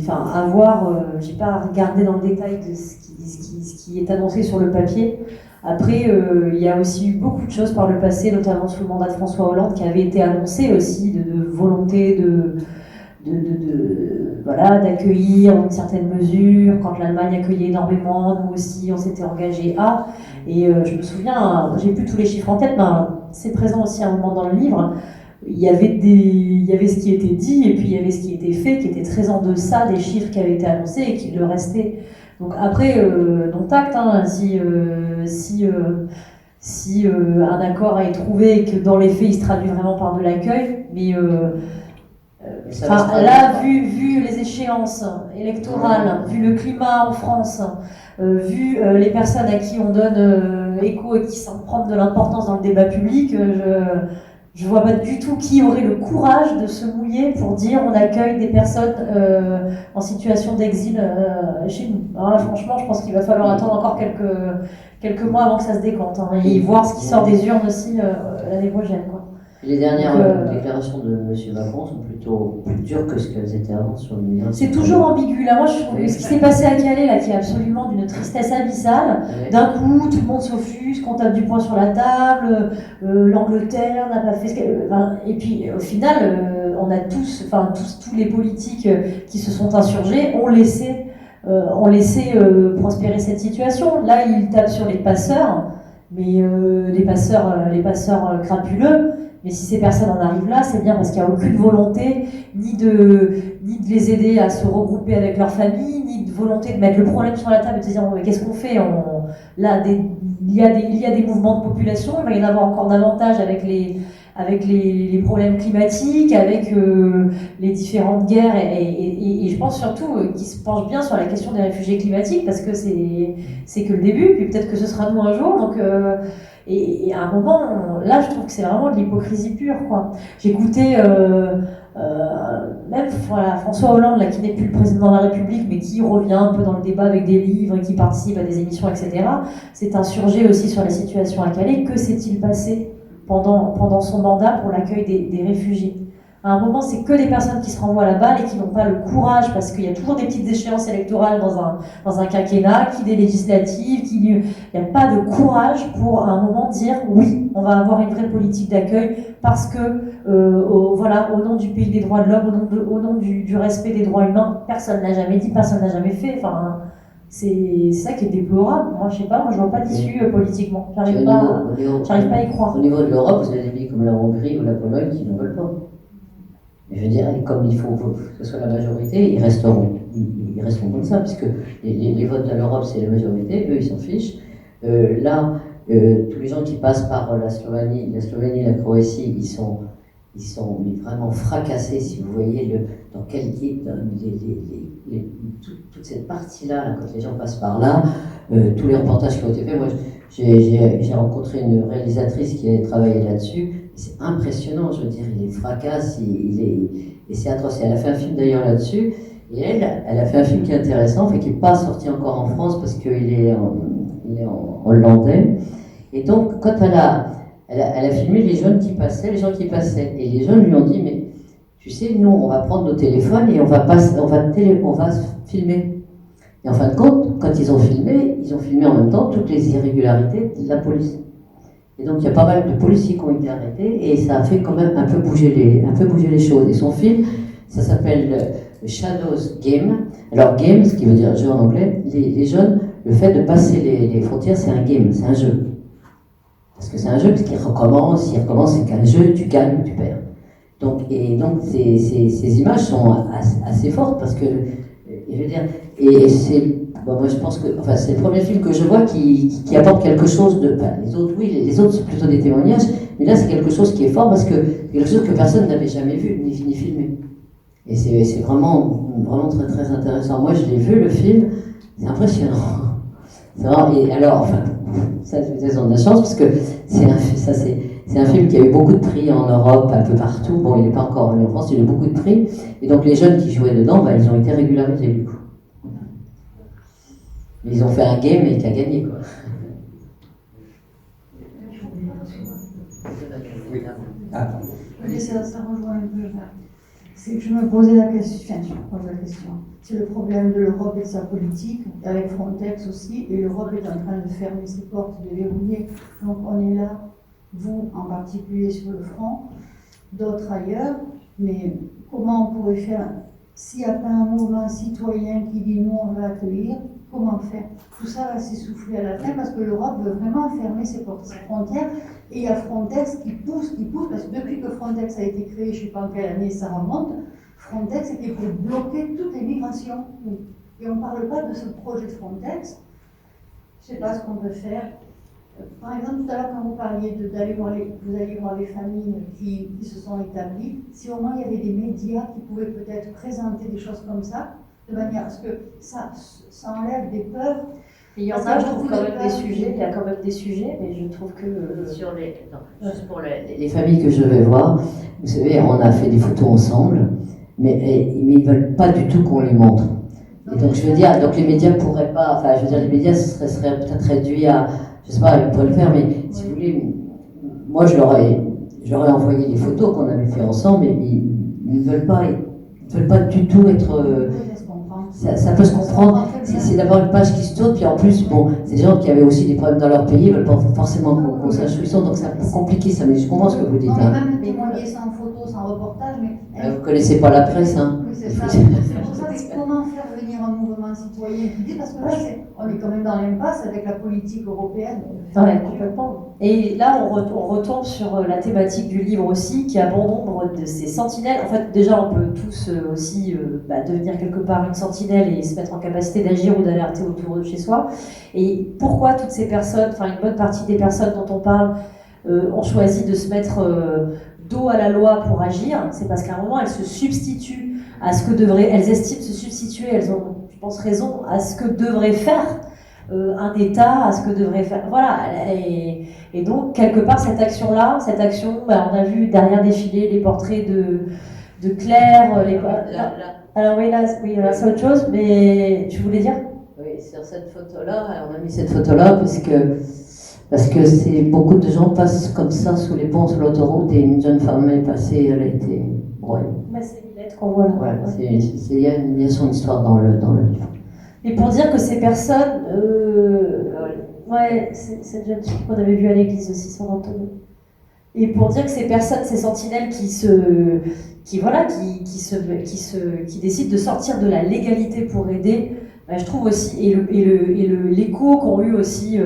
pas regardé dans le détail de ce qui est annoncé sur le papier. Après, il y a aussi eu beaucoup de choses par le passé, notamment sous le mandat de François Hollande, qui avaient été annoncées aussi de volonté d'accueillir une certaine mesure. Quand l'Allemagne accueillait énormément, nous aussi, on s'était engagés à. Et je me souviens, j'ai plus tous les chiffres en tête, mais c'est présent aussi à un moment dans le livre. Il y avait ce qui était dit et puis il y avait ce qui était fait, qui était très en deçà des chiffres qui avaient été annoncés et qui le restaient. Donc après, dont acte, hein, si un accord a été trouvé et que dans les faits il se traduit vraiment par de l'accueil, mais là, vu les échéances électorales, vu le climat en France, vu les personnes à qui on donne écho et qui semblent prendre de l'importance dans le débat public, je vois pas du tout qui aurait le courage de se mouiller pour dire on accueille des personnes en situation d'exil chez nous. Alors là, franchement, je pense qu'il va falloir attendre encore quelques mois avant que ça se décante, hein, et voir ce qui sort des urnes aussi l'année prochaine, quoi. Les dernières déclarations de M. Macron sont plutôt plus dures que ce qu'elles étaient avant sur l'immigration. C'est toujours ambigu. Là, moi, je trouve que ce qui s'est passé à Calais, là, qui est absolument d'une tristesse abyssale. D'un coup, tout le monde s'offusque, on tape du poing sur la table, l'Angleterre n'a pas fait ce qu'elle... et puis, au final, on a tous les politiques qui se sont insurgés ont laissé prospérer cette situation. Là, ils tapent sur les passeurs, mais les passeurs crapuleux. Mais si ces personnes en arrivent là, c'est bien parce qu'il n'y a aucune volonté ni de les aider à se regrouper avec leur famille, ni de volonté de mettre le problème sur la table et de se dire qu'est-ce qu'on fait? Il y a des mouvements de population, il va y en avoir encore davantage avec les problèmes climatiques, avec les différentes guerres et je pense surtout qu'ils se penchent bien sur la question des réfugiés climatiques parce que c'est que le début, puis peut-être que ce sera nous un jour. Donc Et à un moment, là, je trouve que c'est vraiment de l'hypocrisie pure, quoi. J'écoutais même voilà, François Hollande, là, qui n'est plus le président de la République, mais qui revient un peu dans le débat avec des livres, et qui participe à des émissions, etc. C'est insurgé aussi sur la situation à Calais. Que s'est-il passé pendant son mandat pour l'accueil des réfugiés? À un moment, c'est que des personnes qui se renvoient la balle et qui n'ont pas le courage, parce qu'il y a toujours des petites échéances électorales dans un quinquennat, des législatives, il n'y a pas de courage pour à un moment dire oui, on va avoir une vraie politique d'accueil parce que voilà, au nom du pays des droits de l'homme, au nom du respect des droits humains, personne n'a jamais dit, personne n'a jamais fait. Enfin, c'est ça qui est déplorable. Moi, je sais pas, moi je vois pas d'issue politiquement. J'arrive pas à y croire. Au niveau de l'Europe, vous avez des pays comme la Hongrie ou la Pologne qui n'en veulent pas. Mais je veux dire, comme il faut que ce soit la majorité, ils resteront comme ça, puisque les votes de l'Europe, c'est la majorité, eux, ils s'en fichent. Là, tous les gens qui passent par la Slovénie, la Croatie, ils sont mais vraiment fracassés, si vous voyez dans quel type, toute cette partie-là, là, quand les gens passent par là, tous les reportages qui ont été faits, moi, j'ai rencontré une réalisatrice qui a travaillé là-dessus. C'est impressionnant, je veux dire, il fracasse, et c'est atroce. Elle a fait un film d'ailleurs là-dessus, et elle a fait un film qui est intéressant, qui n'est pas sorti encore en France parce qu'il est en hollandais. Et donc, quand elle a filmé les gens qui passaient, et les jeunes lui ont dit, mais tu sais, nous, on va prendre nos téléphones et on va filmer. Et en fin de compte, quand ils ont filmé en même temps toutes les irrégularités de la police. Et donc il y a pas mal de policiers qui ont été arrêtés et ça a fait quand même un peu bouger les choses. Et son film, ça s'appelle Shadows Game. Alors game, ce qui veut dire jeu en anglais, les jeunes, le fait de passer les frontières, c'est un game, c'est un jeu. Parce que c'est un jeu, parce qu'il recommence, c'est qu'un jeu, tu gagnes ou tu perds. Donc ces images sont assez fortes parce que, je veux dire, et c'est... Bon, moi je pense que c'est le premier film que je vois qui apporte quelque chose de... les autres oui, les autres c'est plutôt des témoignages, mais là c'est quelque chose qui est fort parce que c'est quelque chose que personne n'avait jamais vu ni filmé. Et c'est vraiment très très intéressant. Moi je l'ai vu le film, c'est impressionnant. C'est vraiment, et alors, ça ils ont de la chance parce que c'est un film qui a eu beaucoup de prix en Europe, un peu partout. Bon, il n'est pas encore en France, il a eu beaucoup de prix. Et donc les jeunes qui jouaient dedans, ils ont été régularisés du coup. Ils ont fait un game et qui a gagné, quoi. Oui. Ah. Oui, ça rejoint un peu. C'est que je me posais la question, c'est le problème de l'Europe et de sa politique, avec Frontex aussi, et l'Europe est en train de fermer ses portes, de verrouiller. Donc on est là, vous en particulier sur le front, d'autres ailleurs, mais comment on pourrait faire, s'il n'y a pas un mouvement citoyen qui dit nous on va accueillir, comment faire? Tout ça va s'essouffler à la fin parce que l'Europe veut vraiment fermer ses frontières et il y a Frontex qui pousse, parce que depuis que Frontex a été créé, je ne sais pas en quelle année ça remonte, Frontex était pour bloquer toutes les migrations. Et on ne parle pas de ce projet de Frontex. Je ne sais pas ce qu'on peut faire. Par exemple, tout à l'heure, quand vous parliez d'aller voir les familles qui se sont établies, si au moins il y avait des médias qui pouvaient peut-être présenter des choses comme ça, de manière à ce que ça enlève des peurs. Il y en a, je trouve quand même des sujets, il y a quand même des sujets, mais je trouve que... Juste pour les familles que je vais voir, vous savez, on a fait des photos ensemble, mais ils ne veulent pas du tout qu'on les montre. Et donc je veux dire, donc les médias pourraient pas, les médias seraient peut-être réduits à, je sais pas, ils pourraient le faire, mais si vous voulez, moi je leur ai envoyé les photos qu'on avait fait ensemble, et ils ne veulent pas du tout être... Ça peut se comprendre, c'est d'avoir une page qui se tourne, puis en plus, bon, c'est des gens qui avaient aussi des problèmes dans leur pays, ils ne veulent pas forcément qu'on sache où ils sont, donc c'est un peu compliqué ça, mais je comprends ce que vous dites. On peut même témoigner sans photo, sans reportage, mais... Vous ne connaissez pas la presse, hein? Oui, c'est ça. C'est pour ça, mais comment faire venir un mouvement citoyen qui dit, parce que là, on est quand même dans l'impasse avec la politique européenne. Ouais, complètement. Et là, on retombe sur la thématique du livre aussi, qui a bon nombre de ces sentinelles. En fait, déjà, on peut tous aussi devenir quelque part une sentinelle et se mettre en capacité d'agir ou d'alerter autour de chez soi. Et pourquoi toutes ces personnes, une bonne partie des personnes dont on parle, ont choisi de se mettre dos à la loi pour agir? C'est parce qu'à un moment, elles se substituent à ce que elles estiment se substituer, elles ont, je pense, raison, à ce que devrait faire un État, à ce que devrait faire. Voilà. Et donc, quelque part, cette action-là, on a vu derrière défiler les portraits de Claire. Alors oui, là, c'est autre chose, mais tu voulais dire? Oui, sur cette photo-là, on a mis cette photo-là parce que c'est beaucoup de gens passent comme ça sous les ponts, sur l'autoroute, et une jeune femme est passée, elle a été broyée. Bah, c'est une lettre qu'on voit là. Ouais, il y a son histoire dans le livre. Et pour dire que ces personnes, cette jeune fille qu'on avait vue à l'église aussi, San Antonio. Et pour dire que ces personnes, ces sentinelles qui décident de sortir de la légalité pour aider, je trouve aussi, et l'écho qu'ont eu aussi,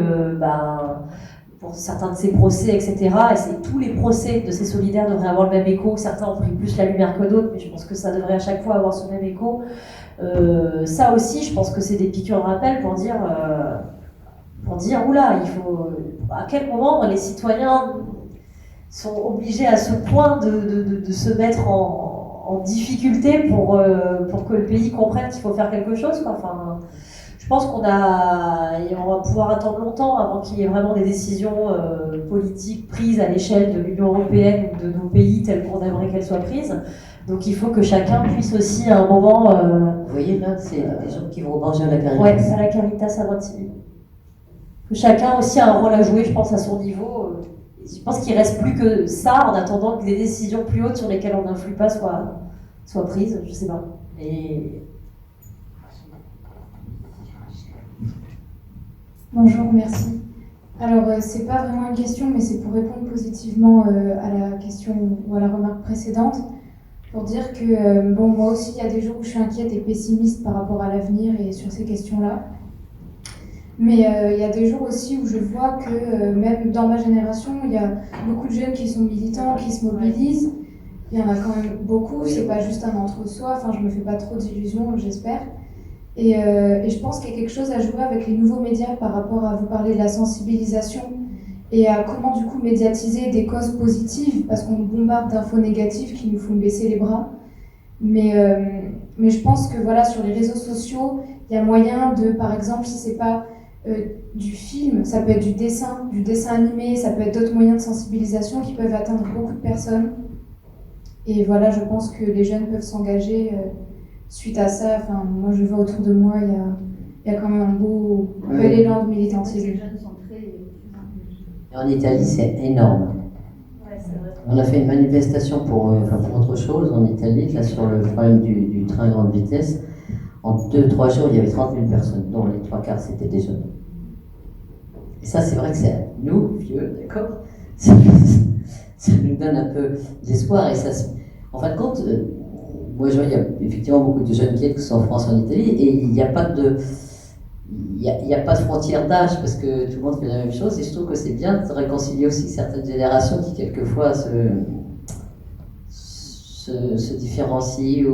pour certains de ces procès, etc. Et tous les procès de ces solidaires devraient avoir le même écho. Certains ont pris plus la lumière que d'autres, mais je pense que ça devrait à chaque fois avoir ce même écho. Ça aussi, je pense que c'est des piqûres de rappel pour dire, oula, il faut, à quel moment les citoyens sont obligés à ce point de se mettre en difficulté pour que le pays comprenne qu'il faut faire quelque chose, quoi. Enfin, je pense on va pouvoir attendre longtemps avant qu'il y ait vraiment des décisions politiques prises à l'échelle de l'Union européenne ou de nos pays telles qu'on aimerait qu'elles soient prises. Donc il faut que chacun puisse aussi à un moment... Vous voyez là, c'est des gens qui vont manger à la Caritas. Ouais, à la Caritas à Vintimille. Que chacun aussi a un rôle à jouer, je pense, à son niveau. Je pense qu'il ne reste plus que ça en attendant que des décisions plus hautes sur lesquelles on n'influe pas soient prises, je sais pas. Et... Bonjour, merci. Alors, c'est pas vraiment une question, mais c'est pour répondre positivement à la question ou à la remarque précédente, pour dire que, moi aussi, il y a des jours où je suis inquiète et pessimiste par rapport à l'avenir et sur ces questions-là. Mais il y a des jours aussi où je vois que même dans ma génération, il y a beaucoup de jeunes qui sont militants, qui se mobilisent. Il y en a quand même beaucoup, c'est pas juste un entre-soi, enfin je me fais pas trop d'illusions, j'espère. Et je pense qu'il y a quelque chose à jouer avec les nouveaux médias par rapport à vous parler de la sensibilisation et à comment du coup médiatiser des causes positives, parce qu'on nous bombarde d'infos négatives qui nous font baisser les bras. Mais je pense que voilà, sur les réseaux sociaux, il y a moyen de, par exemple, si c'est pas du film, ça peut être du dessin animé, ça peut être d'autres moyens de sensibilisation qui peuvent atteindre beaucoup de personnes. Et voilà, je pense que les jeunes peuvent s'engager suite à ça. Enfin, moi, je vois autour de moi, il y a quand même un bel élan de militantisme. Les jeunes sont très... En Italie, c'est énorme. Ouais, c'est vrai. On a fait une manifestation pour autre chose en Italie, là, sur le problème du train grande vitesse. En 2-3 jours, il y avait 30 000 personnes, dont les 3 quarts c'était des jeunes. Et ça, c'est vrai que c'est nous, vieux, d'accord, ça nous donne un peu d'espoir. Et ça, en fin de compte, moi je vois, il y a effectivement beaucoup de jeunes qui aident, que ce soit en France ou en Italie, et il n'y a pas de frontière d'âge, parce que tout le monde fait la même chose. Et je trouve que c'est bien de réconcilier aussi certaines générations qui, quelquefois, se différencient.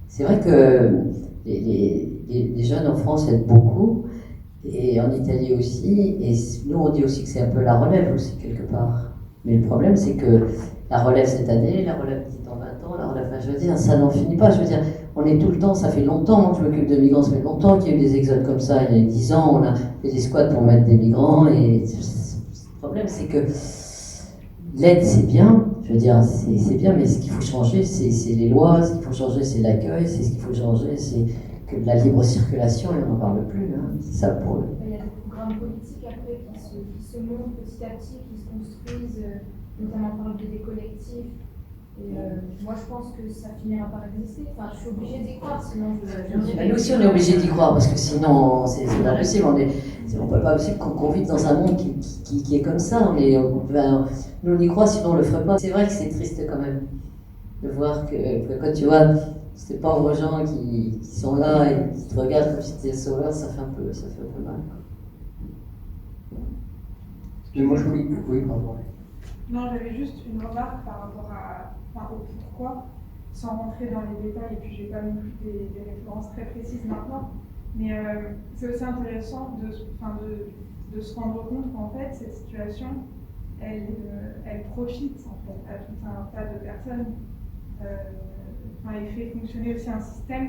C'est vrai que les jeunes en France aident beaucoup, et en Italie aussi, et nous on dit aussi que c'est un peu la relève aussi quelque part. Mais le problème c'est que la relève cette année, la relève dans 20 ans, la relève, je veux dire, ça n'en finit pas. Je veux dire, on est tout le temps, ça fait longtemps que je m'occupe de migrants, ça fait longtemps qu'il y a eu des exodes comme ça, il y a 10 ans, on a fait des squats pour mettre des migrants, et le problème c'est que l'aide c'est bien, je veux dire, c'est bien, mais ce qu'il faut changer c'est les lois, ce qu'il faut changer c'est l'accueil, ce qu'il faut changer c'est que de la libre circulation, et on n'en parle plus, hein. C'est ça pour eux. Il y a des programmes politiques après qui se montent petit à petit, qui se construisent, notamment par le biais des collectifs. Et moi je pense que ça finira par exister. Enfin, je suis obligée d'y croire, sinon Nous aussi on est obligé d'y croire, parce que sinon c'est pas possible. On peut pas possible qu'on vive dans un monde qui est comme ça. Nous on y croit, sinon on le ferait pas. C'est vrai que c'est triste quand même de voir que quand tu vois ces pauvres gens qui sont là et qui te regardent comme si tu étais le sauveur, ça fait un peu mal. Excusez-moi, je voulais... Oui, pardon. Non, j'avais juste une remarque par rapport au pourquoi, sans rentrer dans les détails, et puis j'ai pas non plus des références très précises maintenant, mais c'est aussi intéressant de se rendre compte qu'en fait, cette situation, elle profite en fait à tout un tas de personnes. Elle fait fonctionner aussi un système,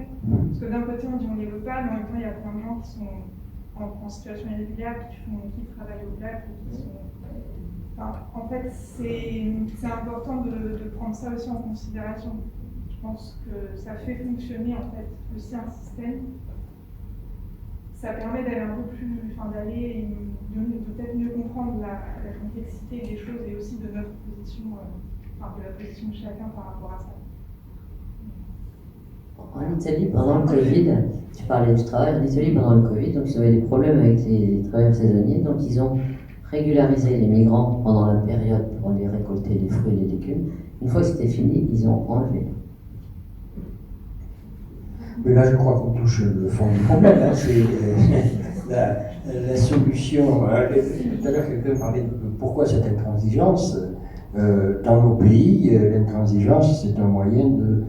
parce que d'un côté on dit on n'y veut pas, mais en même temps il y a plein de gens qui sont en situation irrégulière, qui travaillent au black, qui sont... Enfin, en fait, c'est important de prendre ça aussi en considération. Je pense que ça fait fonctionner en fait aussi un système. Ça permet d'aller un peu plus, d'aller peut-être mieux comprendre la complexité des choses et aussi de notre position, de la position de chacun par rapport à ça. En Italie, pendant le Covid, tu parlais du travail, en Italie, pendant le Covid, donc ils avaient des problèmes avec les travailleurs saisonniers, donc ils ont régularisé les migrants pendant la période pour aller récolter les fruits et les légumes. Une fois que c'était fini, ils ont enlevé. Mais là, je crois qu'on touche le fond du problème. Hein. C'est la solution. Tout à l'heure, quelqu'un parlait de pourquoi cette intransigeance. Dans nos pays, l'intransigeance, c'est un moyen de.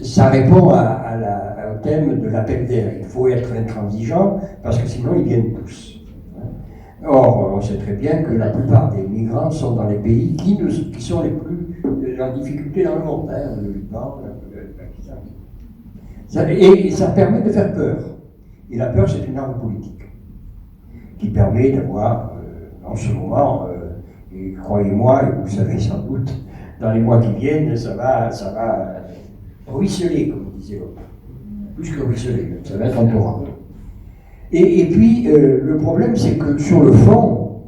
Ça répond au thème de l'appel d'air. Il faut être intransigeant parce que sinon ils viennent tous. Or, on sait très bien que la plupart des migrants sont dans les pays qui sont les plus en difficulté dans le monde, hein, le Liban, le Pakistan. Et ça permet de faire peur. Et la peur, c'est une arme politique qui permet d'avoir, en ce moment, et croyez-moi, et vous le savez sans doute, dans les mois qui viennent, ça va ruisseler, comme disait l'autre. Plus que ruisseler, ça va être un torrent. Et puis, le problème, c'est que sur le fond,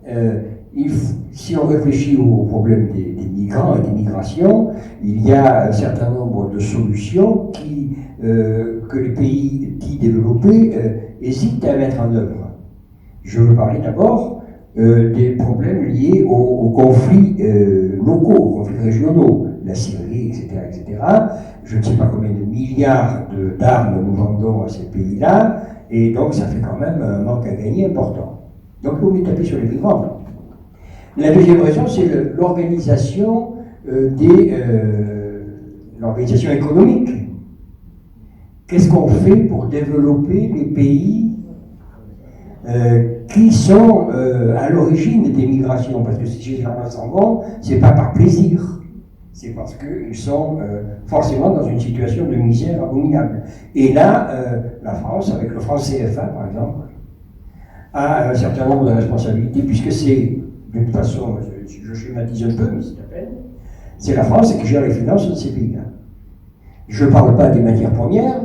si on réfléchit au problème des migrants et des migrations, il y a un certain nombre de solutions que les pays dits développés hésitent à mettre en œuvre. Je veux parler d'abord des problèmes liés aux conflits locaux, aux conflits régionaux, la Syrie, etc., etc. Je ne sais pas combien de milliards d'armes nous vendons à ces pays-là, et donc ça fait quand même un manque à gagner important. Donc on est tapé sur les migrants. La deuxième raison, c'est l'organisation l'organisation économique. Qu'est-ce qu'on fait pour développer les pays qui sont à l'origine des migrations? Parce que si ces gens-là s'en vont, c'est pas par plaisir. C'est parce qu'ils sont forcément dans une situation de misère abominable. Et là, la France, avec le franc CFA par exemple, a un certain nombre de responsabilités, puisque c'est, de toute façon, je schématise un peu, mais c'est à peine, c'est la France qui gère les finances de ces pays-là. Je ne parle pas des matières premières,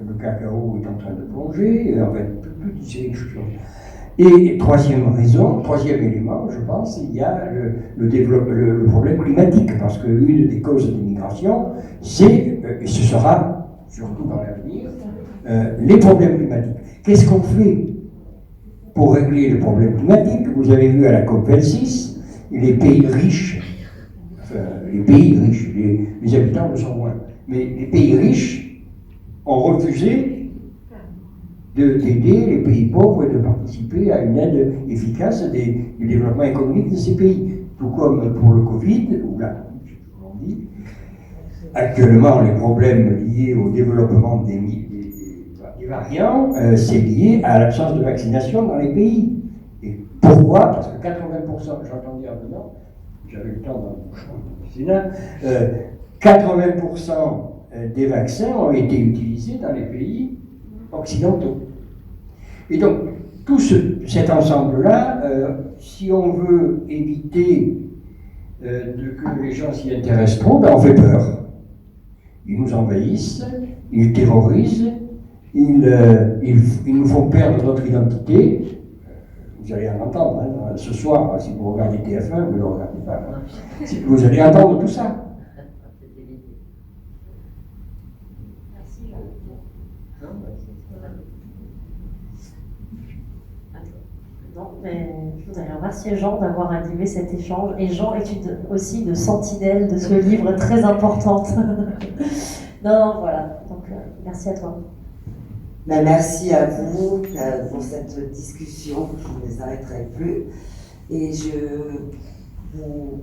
le cacao est en train de plonger, en fait, toute une série de choses. Et troisième élément, je pense, il y a le problème climatique, parce qu'une des causes des migrations, c'est, et ce sera surtout dans l'avenir, les problèmes climatiques. Qu'est-ce qu'on fait pour régler les problèmes climatiques? Vous avez vu à la COP26, les pays riches, les habitants le sont moins, mais les pays riches ont refusé d'aider les pays pauvres et de participer à une aide efficace du développement économique de ces pays. Tout comme pour le Covid, ou là, on dit, actuellement les problèmes liés au développement des variants, c'est lié à l'absence de vaccination dans les pays. Et pourquoi? Parce que 80%, j'entends dire maintenant, j'avais le temps dans le champ du Sénat, 80% des vaccins ont été utilisés dans les pays occidentaux. Et donc, tout cet ensemble-là, si on veut éviter que les gens s'y intéressent trop, ben on fait peur. Ils nous envahissent, ils terrorisent, ils nous font perdre notre identité. Vous allez en entendre, hein, ce soir, si vous regardez TF1, vous ne le regardez pas. Hein. Vous allez entendre tout ça. Non, mais je voudrais remercier Jean d'avoir animé cet échange. Et Jean est aussi de sentinelle de ce livre très importante. Non, voilà. Donc, merci à toi. Ben, merci à vous pour cette discussion. Je ne les arrêterai plus. Et je vous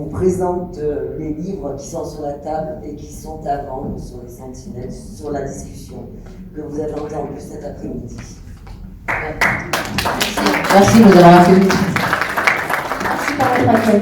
présente les livres qui sont sur la table et qui sont à vendre sur les sentinelles, sur la discussion que vous avez entendue cet après-midi. Merci de nous avoir accueillis. Merci pour votre accueil.